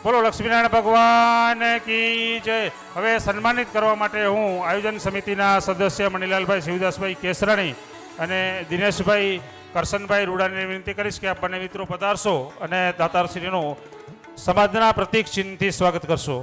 બોલો લક્ષ્મીનારાયણ ભગવાન કી જય. હવે સન્માનિત કરવા માટે હું આયોજન સમિતિના સદસ્ય મણિલાલભાઈ શિવદાસભાઈ કેસરાણી અને દિનેશભાઈ કરશનભાઈ રૂડાણીને વિનંતી કરીશ કે આપ બંને મિત્રો પધારશો અને દાતારશ્રીનું સમાજના પ્રતીક ચિહ્નથી સ્વાગત કરશો.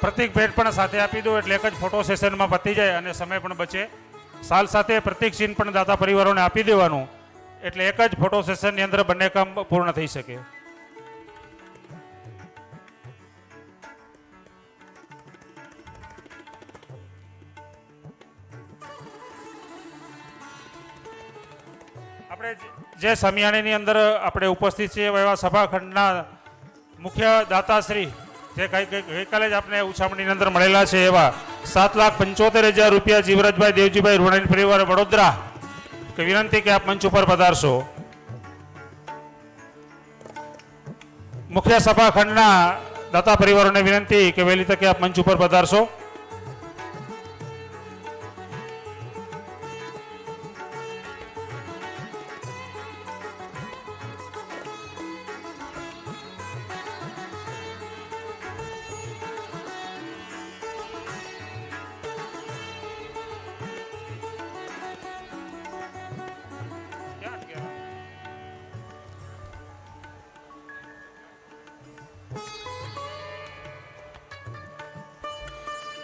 પ્રતિક ભેટ પણ સાથે આપી દો એટલે એક જ ફોટો સેશનમાં પતી જાય અને સમય પણ બચે. સાલ સાથે પ્રતિક ચિહ્ન પણ દાતા પરિવારોને આપી દેવાનું એટલે એક જ ફોટો સેશનની અંદર બંને કામ પૂર્ણ થઈ શકે. આપણે જે સમિયાણીની અંદર આપણે ઉપસ્થિત છીએ એવા સભાખંડના મુખ્ય દાતાશ્રી જે ગઈકાલે જ આપણે ઉછામણીની અંદર મળેલા છે એવા 7,75,000 રૂપિયા જીવરાજભાઈ દેવજીભાઈ રૂડાણી પરિવાર વડોદરા કે વિનંતી કે આપ મંચ ઉપર પધારશો. મુખ્ય સભાખંડના દાતા પરિવારોને વિનંતી કે વહેલી તકે આપ મંચ ઉપર પધારશો.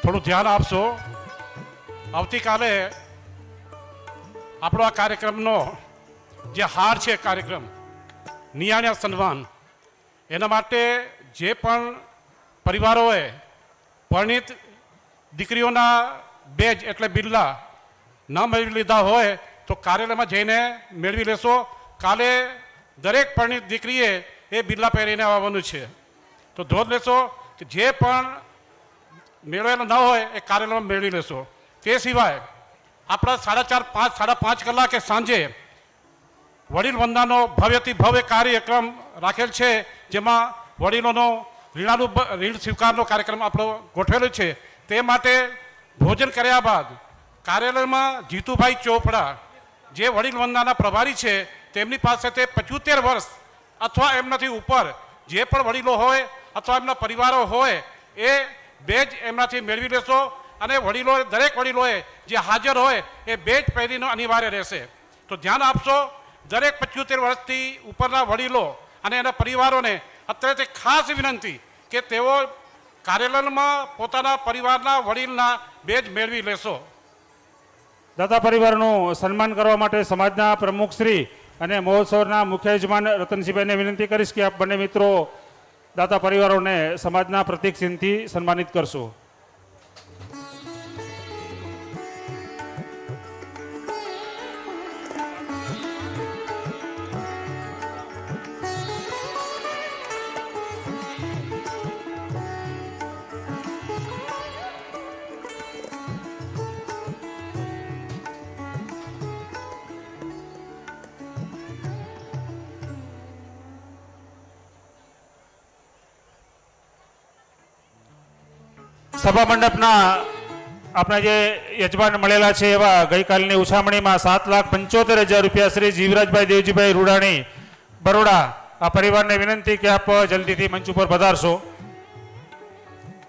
થોડું ધ્યાન આપશો. આવતીકાલે આપણો આ કાર્યક્રમનો જે હાર છે કાર્યક્રમ નિયાણ્યા સન્માન એના માટે જે પણ પરિવારોએ પરણિત દીકરીઓના બેજ એટલે બિલ્લા ન મેળવી લીધા હોય તો કાર્યાલયમાં જઈને મેળવી લેશો. કાલે દરેક પરણિત દીકરીએ એ બિલ્લા પહેરીને આવવાનું છે તો ધોધ લેશો કે જે પણ મેળવેલા ન હોય એ કાર્યાલયમાં મેળવી લેશો. તે સિવાય આપણા 4:30 5:30 કલાકે સાંજે વડીલ વંદનાનો ભવ્યથી ભવ્ય કાર્યક્રમ રાખેલ છે જેમાં વડીલોનો ઋણ સ્વીકારનો કાર્યક્રમ આપણો ગોઠવેલો છે. તે માટે ભોજન કર્યા બાદ કાર્યાલયમાં જીતુભાઈ ચોપડા જે વડીલ વંદનાના પ્રભારી છે તેમની પાસે તે 75 વર્ષ અથવા એમનાથી ઉપર જે પણ વડીલો હોય અથવા એમના પરિવારો હોય એ બેજ એમનાથી મેળવી લેશો અને વડીલો દરેક વડીલોએ જે હાજર હોય એ બેજ પહેરીને અનિવાર્ય રહેશે. તો ધ્યાન આપશો દરેક 75 વર્ષથી ઉપરના વડીલો અને એના પરિવારોને અત્યારે ખાસ વિનંતી કે તેઓ કાર્યાલયમાં પોતાના પરિવારના વડીલના બેજ મેળવી લેશો. દાતા પરિવારનું સન્માન કરવા માટે સમાજના પ્રમુખ શ્રી અને મહોત્સવના મુખ્ય યજમાન રતનસિંહભાઈને વિનંતી કરીશ કે આપ બંને મિત્રો દાતા પરિવારોને સમાજના પ્રતીક ચિહ્નથી સન્માનિત કરશો. સભા મંડપના આપણે જે યજમાન મળેલા છે એવા ગઈકાલની ઉછામણીમાં 7,75,000 રૂપિયા શ્રી જીવરાજભાઈ દેવજીભાઈ રૂડાણી બરોડા, આ પરિવારને વિનંતી કે આપ જલ્દીથી મંચ ઉપર પધારશો.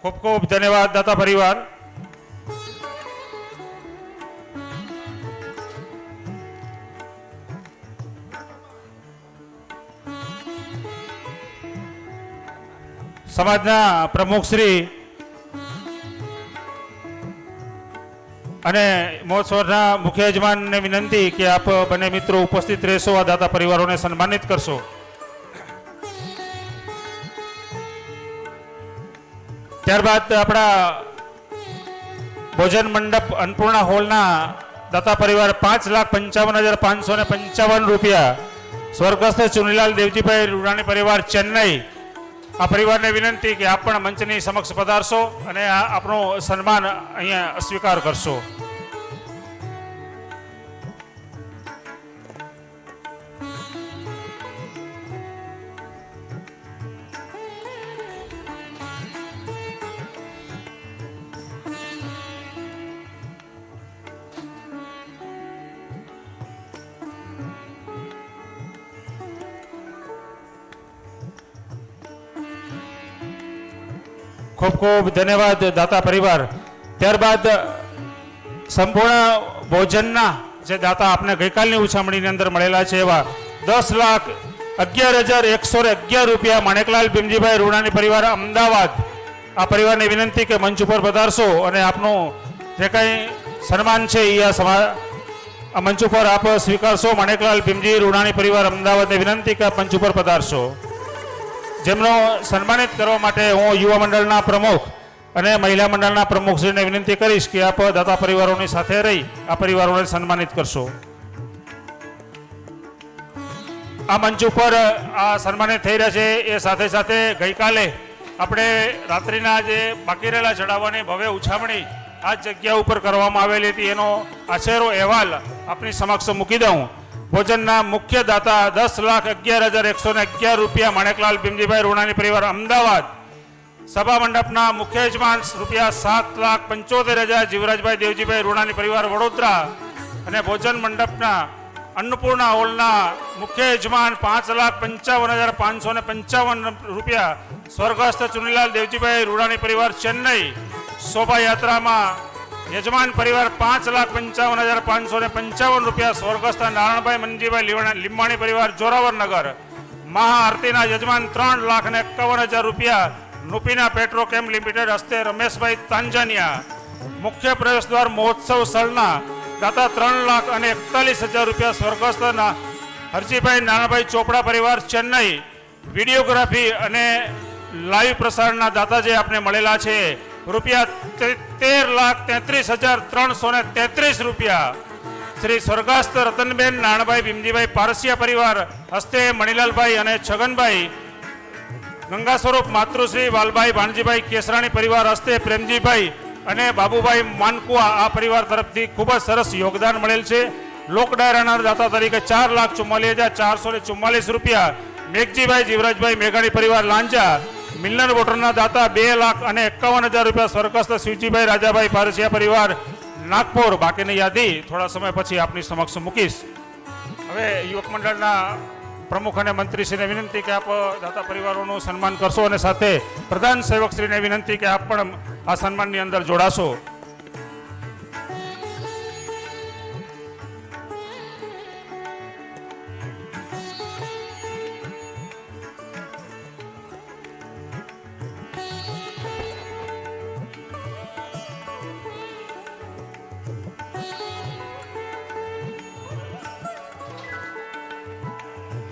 ખૂબ ખૂબ ધન્યવાદ દાતા પરિવાર. સમાજના પ્રમુખ શ્રી અને મહોત્સવના મુખ્ય યજમાનને વિનંતી કે આપ બંને મિત્રો ઉપસ્થિત રહેશો, આ દાતા પરિવારોને સન્માનિત કરશો. ત્યારબાદ આપણા ભોજન મંડપ અન્નપૂર્ણા હોલના દાતા પરિવાર 5,55,555 રૂપિયા સ્વર્ગસ્થ ચુનીલાલ દેવજીભાઈ રૂડાણી પરિવાર ચેન્નઈ, આ પરિવારને વિનંતી કે આપ પણ મંચની સમક્ષ પધારશો અને આપણું સન્માન અહીંયા સ્વીકાર કરશો. ખૂબ ખૂબ ધન્યવાદ દાતા પરિવાર. ત્યારબાદ સંપૂર્ણ ભોજનના જે દાતા આપણે ગઈકાલની ઉછામણીની અંદર મળેલા છે એવા 10,11,111 રૂપિયા માણેકલાલ ભીમજીભાઈ રૂડાણી પરિવાર અમદાવાદ, આ પરિવારને વિનંતી કે મંચ ઉપર પધારશો અને આપનું જે કંઈ સન્માન છે એ આ મંચ ઉપર આપ સ્વીકારશો. માણેકલાલ ભીમજી રૂડાણી પરિવાર અમદાવાદને વિનંતી કે આપ મંચ ઉપર પધારશો. જેમનો સન્માનિત કરવા માટે હું યુવા મંડળના પ્રમુખ અને મહિલા મંડળના પ્રમુખશ્રીને વિનંતી કરીશ કે આપ દાતા પરિવારોની સાથે રહી આ પરિવારોને સન્માનિત કરશો. આ મંચ ઉપર આ સન્માનિત થઈ રહ્યા છે એ સાથે સાથે ગઈકાલે આપણે રાત્રિના જે બાકી રહેલા ચડાવવાની ભવ્ય ઉછામણી આ જગ્યા ઉપર કરવામાં આવેલી હતી એનો આછેરો અહેવાલ આપની સમક્ષ મૂકી દઉં. ભોજનના મુખ્ય દાતા 10,11,111 રૂપિયા માણેકલાલ ભીમજીભાઈ રૂડાણી પરિવાર અમદાવાદ, સભા મંડપના મુખ્ય યજમાન રૂપિયા 7,75,000 જીવરાજભાઈ દેવજીભાઈ રૂડાણી પરિવાર વડોદરા અને ભોજન મંડપના અન્નપૂર્ણા હોલના મુખ્ય યજમાન 5,55,555 રૂપિયા સ્વર્ગસ્થ ચુનીલાલ દેવજીભાઈ રૂડાણી પરિવાર ચેન્નઈ, શોભાયાત્રામાં યજમાન પરિવાર 5,55,555 રૂપિયા સ્વર્ગસ્થ નારાયણભાઈ મનજીભાઈ લીંબાણી પરિવાર જોરાવરનગર, મહાઆરતીના યજમાન 3,51,000 રૂપિયા નુપીના પેટ્રોકેમ લિમિટેડ હસ્તે રમેશભાઈ તાંજાનિયા, મુખ્ય પ્રવેશદ્વાર મહોત્સવ સ્થળના દાતા 3,41,000 રૂપિયા સ્વર્ગસ્થ હરજીભાઈ નાનાભાઈ ચોપડા પરિવાર ચેન્નઈ, વિડીયોગ્રાફી અને લાઈવ પ્રસારણના દાતા જે આપણે મળેલા છે રૂપિયા 13,33,333 રૂપિયા શ્રી સ્વર્ગસ્થ રતનબેન નાણભાઈ ભીમજીભાઈ પારસિયા પરિવાર હસ્તે મણિલાલભાઈ અને છગનભાઈ, ગંગા સ્વરૂપ માતૃશ્રી વાલભાઈ ભાણજીભાઈ કેસરાણી પરિવાર હસ્તે પ્રેમજીભાઈ અને બાબુભાઈ માનકુઆ, આ પરિવાર તરફથી ખૂબ જ સરસ યોગદાન મળેલ છે. લોક ડાયરાના દાતા તરીકે 4,44,444 રૂપિયા મેઘજીભાઈ જીવરાજભાઈ મેઘાણી પરિવાર લાંજા, મિલન વોટરના દાતા 2,51,000 રૂપિયા સ્વર્ગસ્થ શિવજીભાઈ રાજાભાઈ પારસિયા પરિવાર નાગપુર. બાકીની યાદી થોડા સમય પછી આપની સમક્ષ મૂકીશ. હવે યુવક મંડળના પ્રમુખ અને મંત્રીશ્રીને વિનંતી કે આપ દાતા પરિવારોનું સન્માન કરશો અને સાથે પ્રધાન સેવકશ્રીને વિનંતી કે આપ પણ આ સન્માનની અંદર જોડાશો.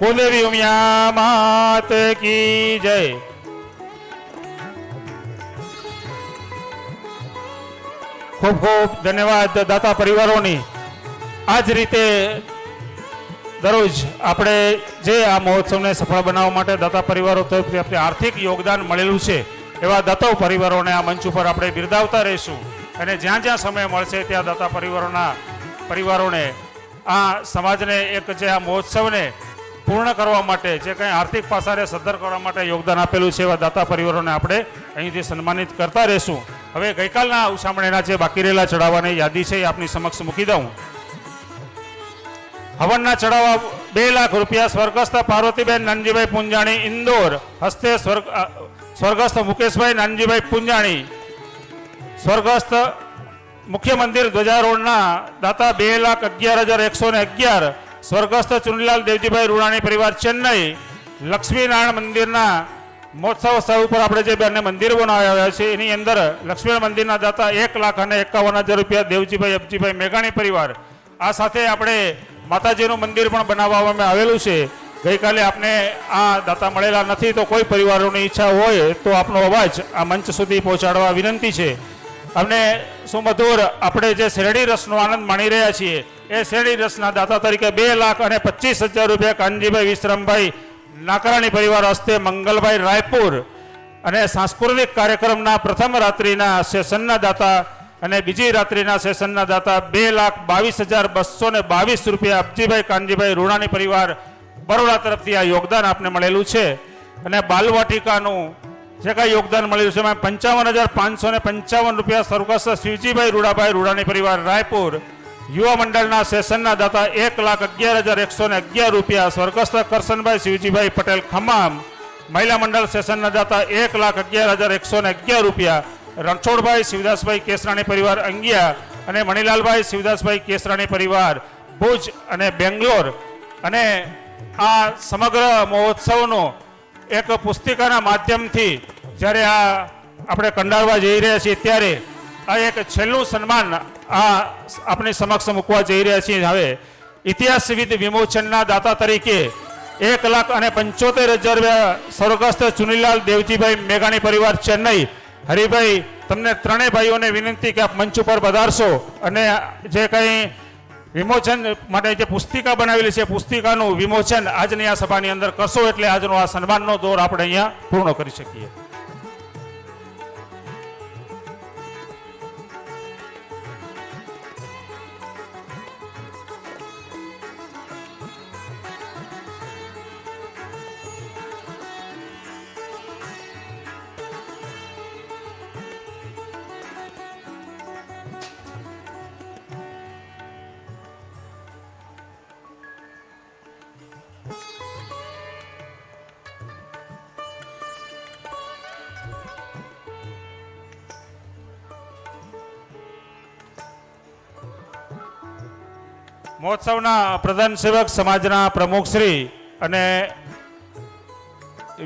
કુલદેવી ઉમિયા માત કી જય. ખૂબ ખૂબ ધન્યવાદ દાતા પરિવારોની. આ જ રીતે દરરોજ આપણે જે આ મહોત્સવને સફળ બનાવવા માટે દાતા પરિવારો તરફથી આપણે આર્થિક યોગદાન મળેલું છે એવા દાતા પરિવારોને આ મંચ ઉપર આપણે બિરદાવતા રહીશું અને જ્યાં જ્યાં સમય મળશે ત્યાં દાતા પરિવારોને આ સમાજને એક જે આ મહોત્સવને પૂર્ણ કરવા માટે જે કંઈ આર્થિક પાસાને સદ્ધર કરવા માટે યોગદાન આપેલું છે એવા દાતા પરિવારોને આપણે અહીંથી સન્માનિત કરતા રહીશું. હવે ગઈકાલના ઉછામણીના જે બાકી રહેલા ચડાવવાની યાદી છે એ આપની સમક્ષ મૂકી દઉં. હવનના ચડાવવા 2 લાખ રૂપિયા સ્વર્ગસ્થ પાર્વતીબેન નાનજીભાઈ પુંજાણી ઇન્દોર હસ્તે સ્વર્ગસ્થ મુકેશભાઈ નાનજીભાઈ પુંજાણી. સ્વર્ગસ્થ મુખ્ય મંદિર ધ્વજારોહણના દાતા 2,11,111 સ્વર્ગસ્થ ચુનીલાલ દેવજીભાઈ રૂડાણી પરિવાર ચેન્નઈ. લક્ષ્મીનારાયણ મંદિરના મહોત્સવ સ્થળ ઉપર આપણે જે બંને મંદિર બનાવ્યા છે એની અંદર લક્ષ્મીનારાયણ મંદિરના દાતા 1,51,000 રૂપિયા દેવજીભાઈ અબજીભાઈ મેઘાણી પરિવાર. આ સાથે આપણે માતાજીનું મંદિર પણ બનાવવામાં આવેલું છે. ગઈકાલે આપને આ દાતા મળેલા નથી તો કોઈ પરિવારોની ઈચ્છા હોય તો આપનો અવાજ આ મંચ સુધી પહોંચાડવા વિનંતી છે. અમને સુમધુર આપણે જે શેરડી રસનો આનંદ માણી રહ્યા છીએ એ શેરડી રસના દાતા તરીકે 2,25,000 રૂપિયા કાનજીભાઈ વિશ્રામભાઈ નાકરાણી પરિવાર હસ્તે મંગલભાઈ રાયપુર. અને સાંસ્કૃતિક કાર્યક્રમના પ્રથમ રાત્રિના સેશનના દાતા અને બીજી રાત્રિના સેશનના દાતા 2,22,222 રૂપિયા અબજીભાઈ કાનજીભાઈ રૂણાણી પરિવાર બરોડા તરફથી આ યોગદાન આપને મળેલું છે. અને બાલવાટિકાનું જે કાંઈ યોગદાન મળેલું છે એમાં 55,555 રૂપિયા સ્વર્ગસ્થ શિવજીભાઈ રૂડાભાઈ રૂડાણી પરિવાર રાયપુર. યુવા મંડળના સેશનના દાતા 1,11,111 રૂપિયા સ્વર્ગસ્થ કરશનભાઈ શિવજીભાઈ પટેલ ખમ્મામ. મહિલા મંડળ સેશનના દાતા 1,11,111 રૂપિયા રણછોડભાઈ શિવદાસભાઈ કેસરાણી પરિવાર અંગિયા અને મણિલાલભાઈ શિવદાસભાઈ કેસરાણી પરિવાર ભુજ અને બેંગ્લોર. અને આ સમગ્ર મહોત્સવનો એક પુસ્તિકાના માધ્યમથી જ્યારે આ આપણે કંડારવા જઈ રહ્યા છીએ ત્યારે આ એક છેલ્લું સન્માન આ આપણી સમક્ષ મૂકવા જઈ રહ્યા છીએ. હવે ઇતિહાસવિદ વિમોચનના દાતા તરીકે 1,75,000 રૂપિયા સ્વર્ગસ્થ ચુનીલાલ દેવજીભાઈ મેઘાણી પરિવાર ચેન્નઈ. હરિભાઈ તમને ત્રણેય ભાઈઓને વિનંતી કે આપ મંચ ઉપર પધારશો અને જે કંઈ વિમોચન માટે જે પુસ્તિકા બનાવેલી છે પુસ્તિકાનું વિમોચન આજની આ સભાની અંદર કરશો એટલે આજનો આ સન્માનનો દોર આપણે અહીંયા પૂર્ણ કરી શકીએ. મહોત્સવના પ્રધાન સેવક સમાજના પ્રમુખશ્રી અને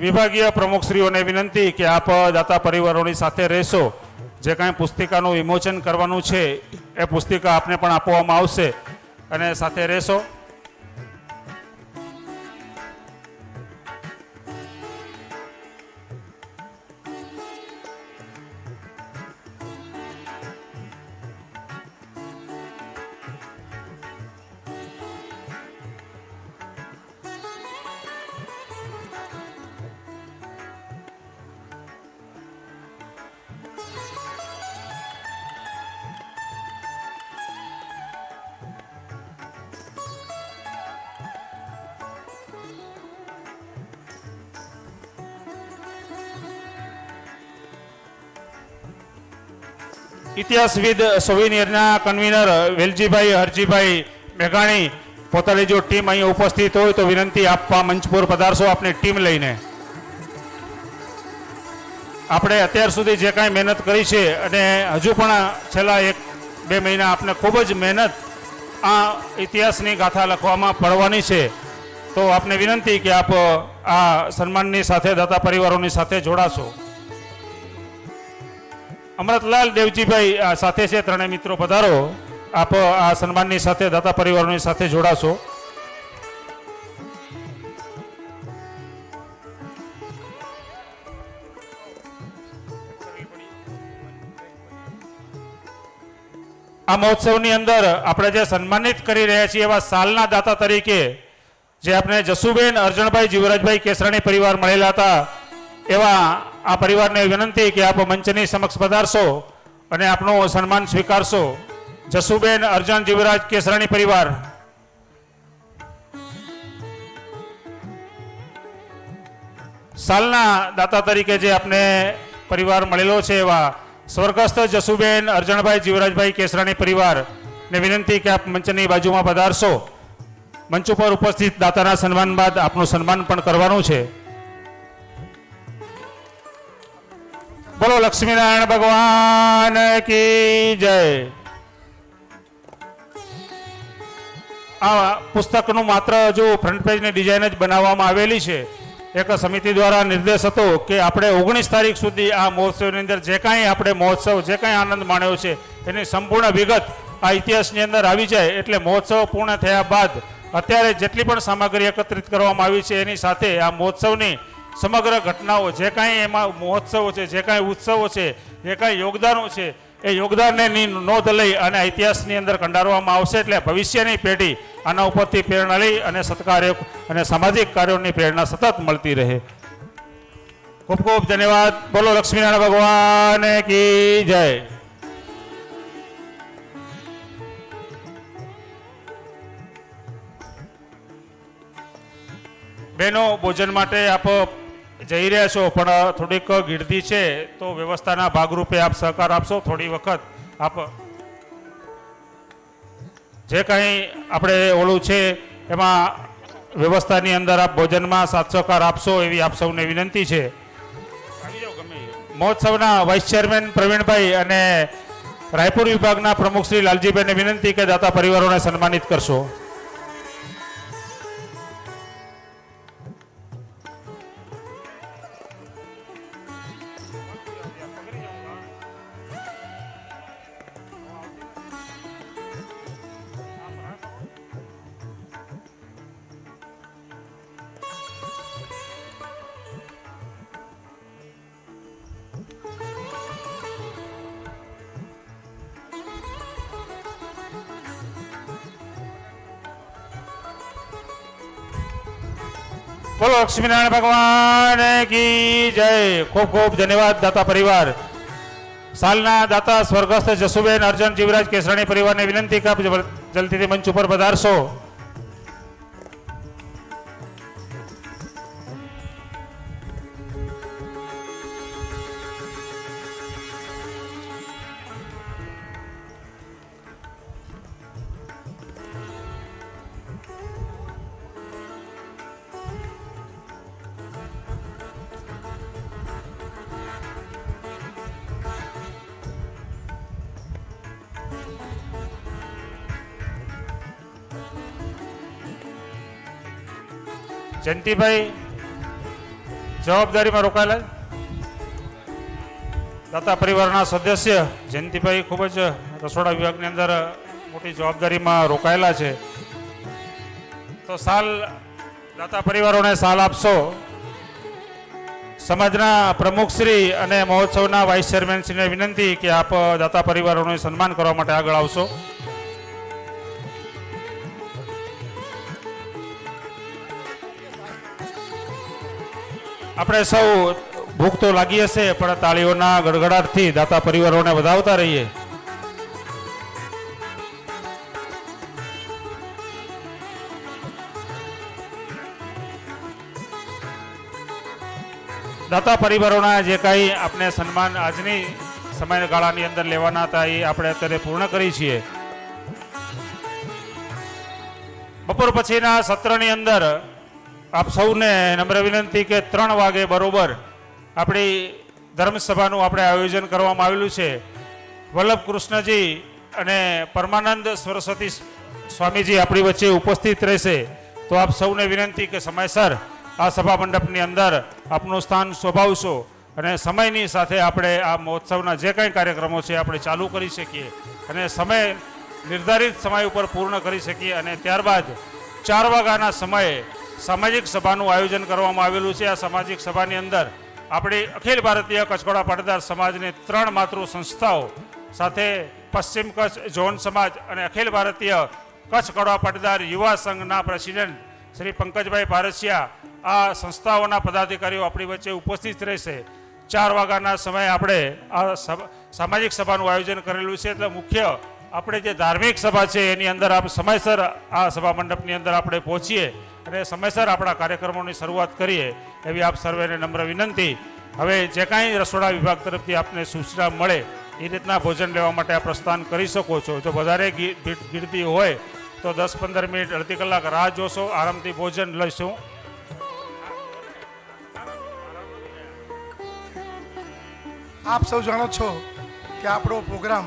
વિભાગીય પ્રમુખશ્રીઓને વિનંતી કે આપ દાતા પરિવારોની સાથે રહેશો. જે કાંઈ પુસ્તિકાનું વિમોચન કરવાનું છે એ પુસ્તિકા આપને પણ આપવામાં આવશે અને સાથે રહેશો. ઇતિહાસવિદ સોવિનિયરના કન્વીનર વેલજીભાઈ હરજીભાઈ મેઘાણી પોતાની જો ટીમ અહીં ઉપસ્થિત હોય તો વિનંતી આપવા મંચ પર પધારશો આપની ટીમ લઈને. આપણે અત્યાર સુધી જે કાંઈ મહેનત કરી છે અને હજુ પણ છેલ્લા 1-2 મહિના આપણે ખૂબ જ મહેનત આ ઇતિહાસની ગાથા લખવામાં પડવાની છે. તો આપને વિનંતી કે આપ આ સન્માનની સાથે દાતા પરિવારોની સાથે જોડાશો. અમૃતલાલ દેવજીભાઈ આ સાથે છે, ત્રણેય મિત્રો પધારો. આપ આ સન્માનની સાથે દાતા પરિવારોની સાથે જોડાશો. આ મહોત્સવની અંદર આપણે જે સન્માનિત કરી રહ્યા છીએ એવા સાલના દાતા તરીકે જે આપણે જસુબેન અર્જણભાઈ જીવરાજભાઈ કેસરાણી પરિવાર મળેલા હતા, એવા આ પરિવારને વિનંતી કે આપ મંચની સમક્ષ પધારશો અને આપનું સન્માન સ્વીકારશો. જસુબેન અર્જણ જીવરાજ કેસરાણી પરિવાર. સાલના દાતા તરીકે જે આપને પરિવાર મળેલો છે એવા સ્વર્ગસ્થ જસુબેન અર્જણભાઈ જીવરાજભાઈ કેસરાણી પરિવાર ને વિનંતી કે આપ મંચની બાજુમાં પધારશો. મંચ ઉપર ઉપસ્થિત દાતાના સન્માન બાદ આપનું સન્માન પણ કરવાનું છે. બોલો લક્ષ્મીનારાયણ ભગવાન કી જય. આ પુસ્તકનું માત્ર હજુ ફ્રન્ટ પેજની ડિઝાઇન જ બનાવવામાં આવેલી છે. એક સમિતિ દ્વારા નિર્દેશ હતો કે આપણે 19 તારીખ સુધી આ મહોત્સવની અંદર જે કાંઈ આપણે મહોત્સવ જે કાંઈ આનંદ માણ્યો છે એની સંપૂર્ણ વિગત આ ઇતિહાસની અંદર આવી જાય. એટલે મહોત્સવ પૂર્ણ થયા બાદ અત્યારે જેટલી પણ સામગ્રી એકત્રિત કરવામાં આવી છે એની સાથે આ મહોત્સવની સમગ્ર ઘટનાઓ જે કાંઈ એમાં મહોત્સવો છે, જે કાંઈ ઉત્સવો છે, જે કાંઈ યોગદાનો છે એ યોગદાનની નોંધ લઈ અને આ ઇતિહાસની અંદર કંડારવામાં આવશે. એટલે ભવિષ્યની પેઢી આના ઉપરથી પ્રેરણા લઈ અને સત્કાર્યો અને સામાજિક કાર્યોની પ્રેરણા સતત મળતી રહે. ખૂબ ખૂબ ધન્યવાદ. બોલો લક્ષ્મીનારાયણ ભગવાન કી જય. બહેનો ભોજન માટે આપ જઈ રહ્યા છો પણ થોડીક ગીર્દી છે તો વ્યવસ્થાના ભાગરૂપે આપ સહકાર આપશો. થોડી વખત આપ જે કંઈ આપણે ઓલું છે એમાં વ્યવસ્થાની અંદર આપ ભોજનમાં સાથ સહકાર આપશો એવી આપ સૌને વિનંતી છે. મહોત્સવના વાઇસ ચેરમેન પ્રવીણભાઈ અને રાયપુર વિભાગના પ્રમુખ શ્રી લાલજીભાઈને વિનંતી કે દાતા પરિવારોને સન્માનિત કરશો. બોલો લક્ષ્મીનારાયણ ભગવાન કી જય. ખૂબ ખૂબ ધન્યવાદ દાતા પરિવાર. સાલના દાતા સ્વર્ગસ્થ જસુબેન અર્જણ જીવરાજ કેસરાણી પરિવારને વિનંતી કે આપ જલ્દીથી મંચ ઉપર પધારશો. જયંતિભાઈ જવાબદારીમાં રોકાયેલા દાતા પરિવારના સદસ્ય જયંતિભાઈ ખૂબ જ રસોડા વિભાગની અંદર મોટી જવાબદારીમાં રોકાયેલા છે. તો સાલ દાતા પરિવારોને સાલ આપશો. સમાજના પ્રમુખશ્રી અને મહોત્સવના વાઇસ ચેરમેનશ્રીને વિનંતી કે આપ દાતા પરિવારોનું સન્માન કરવા માટે આગળ આવશો. આપણે સૌ ભૂખ તો લાગી હશે પણ તાળીઓના ગડગડાટથી દાતા પરિવારોને વધાવતા રહીએ. દાતા પરિવારોના જે કાંઈ આપણે સન્માન આજની સમયગાળાની અંદર લેવાના હતા એ આપણે અત્યારે પૂર્ણ કરી છીએ. બપોર પછીના સત્રની અંદર આપ સૌને નમ્ર વિનંતી કે 3 વાગે બરોબર આપણી ધર્મસભાનું આપણે આયોજન કરવામાં આવેલું છે. વલ્લભ કૃષ્ણજી અને પરમાનંદ સરસ્વતી સ્વામીજી આપણી વચ્ચે ઉપસ્થિત રહેશે. તો આપ સૌને વિનંતી કે સમયસર આ સભા મંડપની અંદર આપનું સ્થાન શોભાવશો અને સમયની સાથે આપણે આ મહોત્સવના જે કંઈ કાર્યક્રમો છે આપણે ચાલુ કરી શકીએ અને સમય નિર્ધારિત સમય ઉપર પૂર્ણ કરી શકીએ અને ત્યારબાદ 4 વાગ્યાના સમયે સામાજિક સભાનું આયોજન કરવામાં આવેલું છે. આ સામાજિક સભાની અંદર આપણી અખિલ ભારતીય કચ્છકોળા પાટીદાર સમાજની 3 માતૃ સંસ્થાઓ સાથે પશ્ચિમ કચ્છ ઝોન સમાજ અને અખિલ ભારતીય કચ્છકોળા પાટીદાર યુવા સંઘના પ્રેસિડેન્ટ શ્રી પંકજભાઈ પારસિયા આ સંસ્થાઓના પદાધિકારીઓ આપણી વચ્ચે ઉપસ્થિત રહેશે. 4 વાગ્યાના સમયે આપણે આ સામાજિક સભાનું આયોજન કરેલું છે. એટલે મુખ્ય આપણે જે ધાર્મિક સભા છે એની અંદર આપ સમયસર આ સભા મંડપની અંદર આપણે પહોંચીએ અને સમયસર આપણા કાર્યક્રમોની શરૂઆત કરીએ એવી આપ સર્વેને નમ્ર વિનંતી. હવે જે કાંઈ રસોડા વિભાગ તરફથી આપને સૂચના મળે એ રીતના ભોજન લેવા માટે આ પ્રસ્થાન કરી શકો છો. જો વધારે ગીરદી હોય તો 10-15 મિનિટ અડધી કલાક રાહ જોશો, આરામથી ભોજન લઈશું. આપ સૌ જાણો છો કે આપણો પ્રોગ્રામ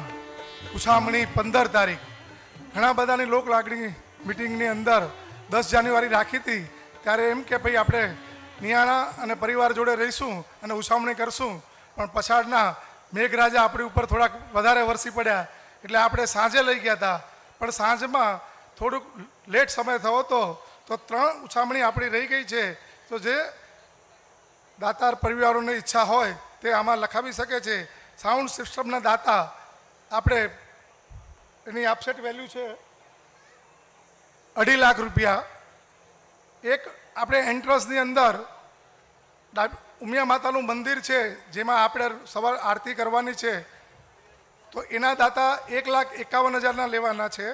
ઉછામણી 15 તારીખ ઘણા બધાની લોક લાગણી મિટિંગની અંદર 10 જાન્યુઆરી રાખી હતી. ત્યારે એમ કે ભાઈ આપણે નિયાણા અને પરિવાર જોડે રહીશું અને ઉછામણી કરશું, પણ પછાડના મેઘરાજા આપણી ઉપર થોડાક વધારે વરસી પડ્યા એટલે આપણે સાંજે લઈ ગયા હતા. પણ સાંજમાં થોડુંક લેટ સમય થયો હતો તો 3 ઉછામણી આપણી રહી ગઈ છે. તો જે દાતાર પરિવારોની ઈચ્છા હોય તે આમાં લખાવી શકે છે. સાઉન્ડ સિસ્ટમના દાતા આપણે એની આપસેટ વેલ્યુ છે 2.5 લાખ રૂપિયા. એક આપણે એન્ટ્રન્સની અંદર ઉમિયા માતાનું મંદિર છે જેમાં આપણે સવાર આરતી કરવાની છે, તો એના દાતા 1,51,000 લેવાના છે.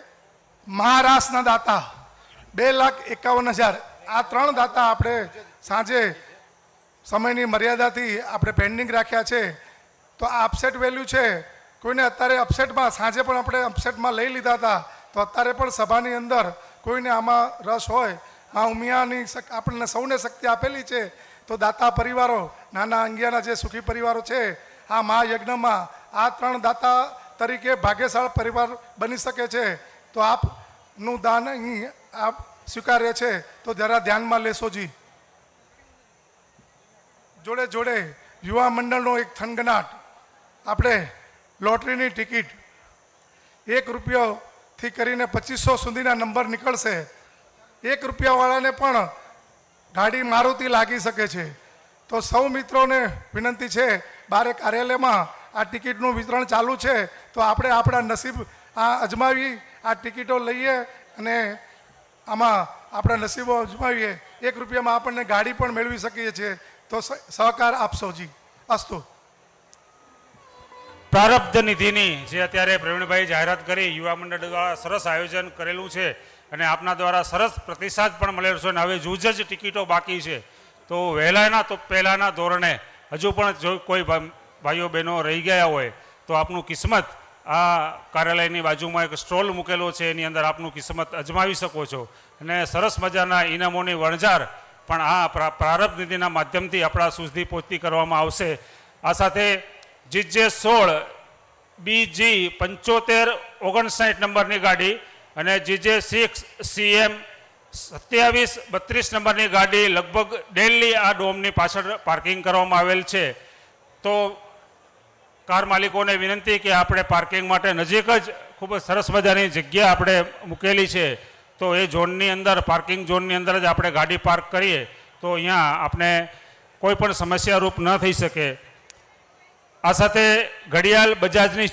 મહારાષ્ટ્રના દાતા 2,51,000. આ 3 દાતા આપણે સાંજે સમયની મર્યાદાથી આપણે પેન્ડિંગ રાખ્યા છે. તો આ અપસેટ વેલ્યુ છે. કોઈને અત્યારે અપસેટમાં સાંજે પણ આપણે અપસેટમાં લઈ લીધા હતા, તો અત્યારે પણ સભાની અંદર કોઈને આમાં રસ હોય, આ ઉમિયાની આપણને સૌને શક્તિ આપેલી છે. તો દાતા પરિવારો, નાના અંગિયાના જે સુખી પરિવારો છે, આ મહાયજ્ઞમાં આ 3 દાતા તરીકે ભાગ્યશાળ પરિવાર બની શકે છે. તો આપનું દાન અહીં આપ સ્વીકાર્ય છે, તો જરા ધ્યાનમાં લેશો જી. જોડે જોડે યુવા મંડળનો એક થનગનાટ, આપણે લોટરીની ટિકિટ 1 રૂપિયોથી કરીને 2500 સુધીના નંબર નીકળશે. 1 રૂપિયાવાળાને પણ ગાડી મારુતિ લાગી શકે છે. તો સૌ મિત્રોને વિનંતી છે, બારે કાર્યાલયમાં આ ટિકિટનું વિતરણ ચાલુ છે. તો આપણે આપણા નસીબ આ અજમાવી આ ટિકિટો લઈએ અને આમાં આપણા નસીબો અજમાવીએ. 1 રૂપિયામાં આપણને ગાડી પણ મેળવી શકીએ છીએ. તો સહકાર આપશો જી. અસ્તુ. પ્રારબ્ધ નિધિની જે અત્યારે પ્રવીણભાઈ જાહેરાત કરી, યુવા મંડળ દ્વારા સરસ આયોજન કરેલું છે અને આપના દ્વારા સરસ પ્રતિસાદ પણ મળેલો છે. અને હવે જૂજ જ ટિકિટો બાકી છે. તો વહેલાના તો પહેલાંના ધોરણે હજુ પણ જો કોઈ ભાઈઓ બહેનો રહી ગયા હોય તો આપનું કિસ્મત આ કાર્યાલયની બાજુમાં એક સ્ટોલ મૂકેલો છે, એની અંદર આપનું કિસ્મત અજમાવી શકો છો. અને સરસ મજાના ઇનામોની વણઝાર પણ આ પ્રારબ્ધ નિધિના માધ્યમથી આપણા સુધી પહોંચતી કરવામાં આવશે. આ સાથે જીજે 16 BG 7559 નંબરની ગાડી અને જીજે 6 CM 2732 નંબરની ગાડી લગભગ ડેલી આ ડોમની પાછળ પાર્કિંગ કરવામાં આવેલ છે. તો કાર માલિકોને વિનંતી કે આપણે પાર્કિંગ માટે નજીક જ ખૂબ જ સરસ મજાની જગ્યા આપણે મૂકેલી છે. તો એ ઝોનની અંદર, પાર્કિંગ ઝોનની અંદર જ આપણે ગાડી પાર્ક કરીએ તો અહીંયા આપણે કોઈ પણ સમસ્યારૂપ ન થઈ શકે. આ સાથે ઘડિયાળ, બજાજની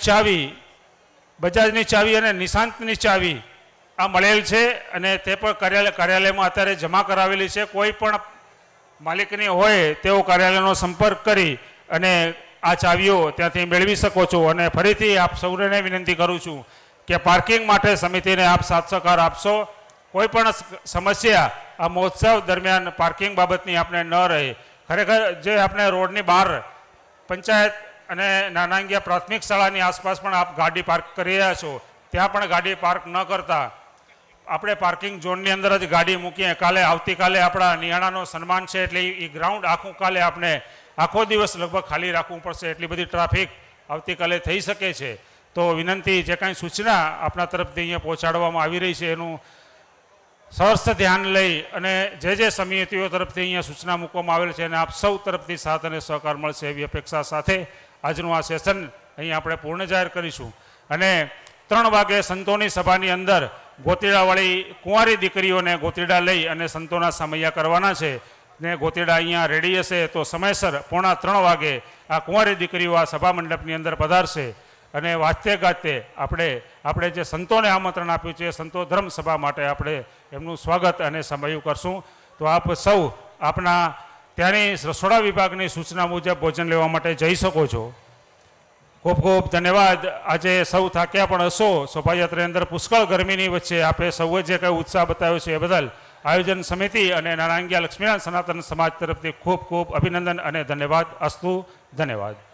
ચાવી અને નિશાંતની ચાવી આ મળેલ છે અને તે પણ કાર્યાલયમાં અત્યારે જમા કરાવેલી છે. કોઈ પણ માલિકની હોય તેઓ કાર્યાલયનો સંપર્ક કરી અને આ ચાવીઓ ત્યાંથી મેળવી શકો છો. અને ફરીથી આપ સૌને વિનંતી કરું છું કે પાર્કિંગ માટે સમિતિને આપ સાથ સહકાર આપશો. કોઈ પણ સમસ્યા આ મહોત્સવ દરમિયાન પાર્કિંગ બાબતની આપણે ન રહે. ખરેખર જે આપણે રોડની બહાર પંચાયત અને નાનાંગિયા પ્રાથમિક શાળાની આસપાસ પણ આપ ગાડી પાર્ક કરી રહ્યા છો, ત્યાં પણ ગાડી પાર્ક ન કરતા આપણે પાર્કિંગ ઝોનની અંદર જ ગાડી મૂકીએ. આવતીકાલે આપણા નિયાણાનો સન્માન છે એટલે એ ગ્રાઉન્ડ આખું કાલે આપણે આખો દિવસ લગભગ ખાલી રાખવું પડશે. એટલી બધી ટ્રાફિક આવતીકાલે થઈ શકે છે. તો વિનંતી, જે કાંઈ સૂચના આપણા તરફથી અહીંયા પહોંચાડવામાં આવી રહી છે એનું સહર્ષ ધ્યાન લઈ અને જે સમિતિઓ તરફથી અહીંયા સૂચના મૂકવામાં આવેલ છે અને આપ સૌ તરફથી સાથ અને સહકાર મળશે એવી અપેક્ષા સાથે આજનું આ સેશન અહીં આપણે પૂર્ણ જાહેર કરીશું. અને 3 વાગે સંતોની સભાની અંદર ગોતીડાવાળી કુંવારી દીકરીઓને ગોતીડા લઈ અને સંતોના સમૈયા કરવાના છે ને ગોતીડા અહીંયા રેડી હશે તો સમયસર 2:45 વાગે આ કુંવારી દીકરીઓ આ સભા મંડપની અંદર પધારશે અને વાજતે ગાજતે આપણે જે સંતોને આમંત્રણ આપ્યું છે સંતો ધર્મ સભા માટે આપણે એમનું સ્વાગત અને સમયું કરશું. તો આપ સૌ આપના ત્યાંની રસોડા વિભાગની સૂચના મુજબ ભોજન લેવા માટે જઈ શકો છો. ખૂબ ખૂબ ધન્યવાદ. આજે સૌ થાક્યા પણ હશો. શોભાયાત્રાની અંદર પુષ્કળ ગરમીની વચ્ચે આપે સૌએ જે કંઈ ઉત્સાહ બતાવ્યો છે એ બદલ આયોજન સમિતિ અને નાણાંગીય લક્ષ્મીનારાયણ સનાતન સમાજ તરફથી ખૂબ ખૂબ અભિનંદન અને ધન્યવાદ. અસ્તુ. ધન્યવાદ.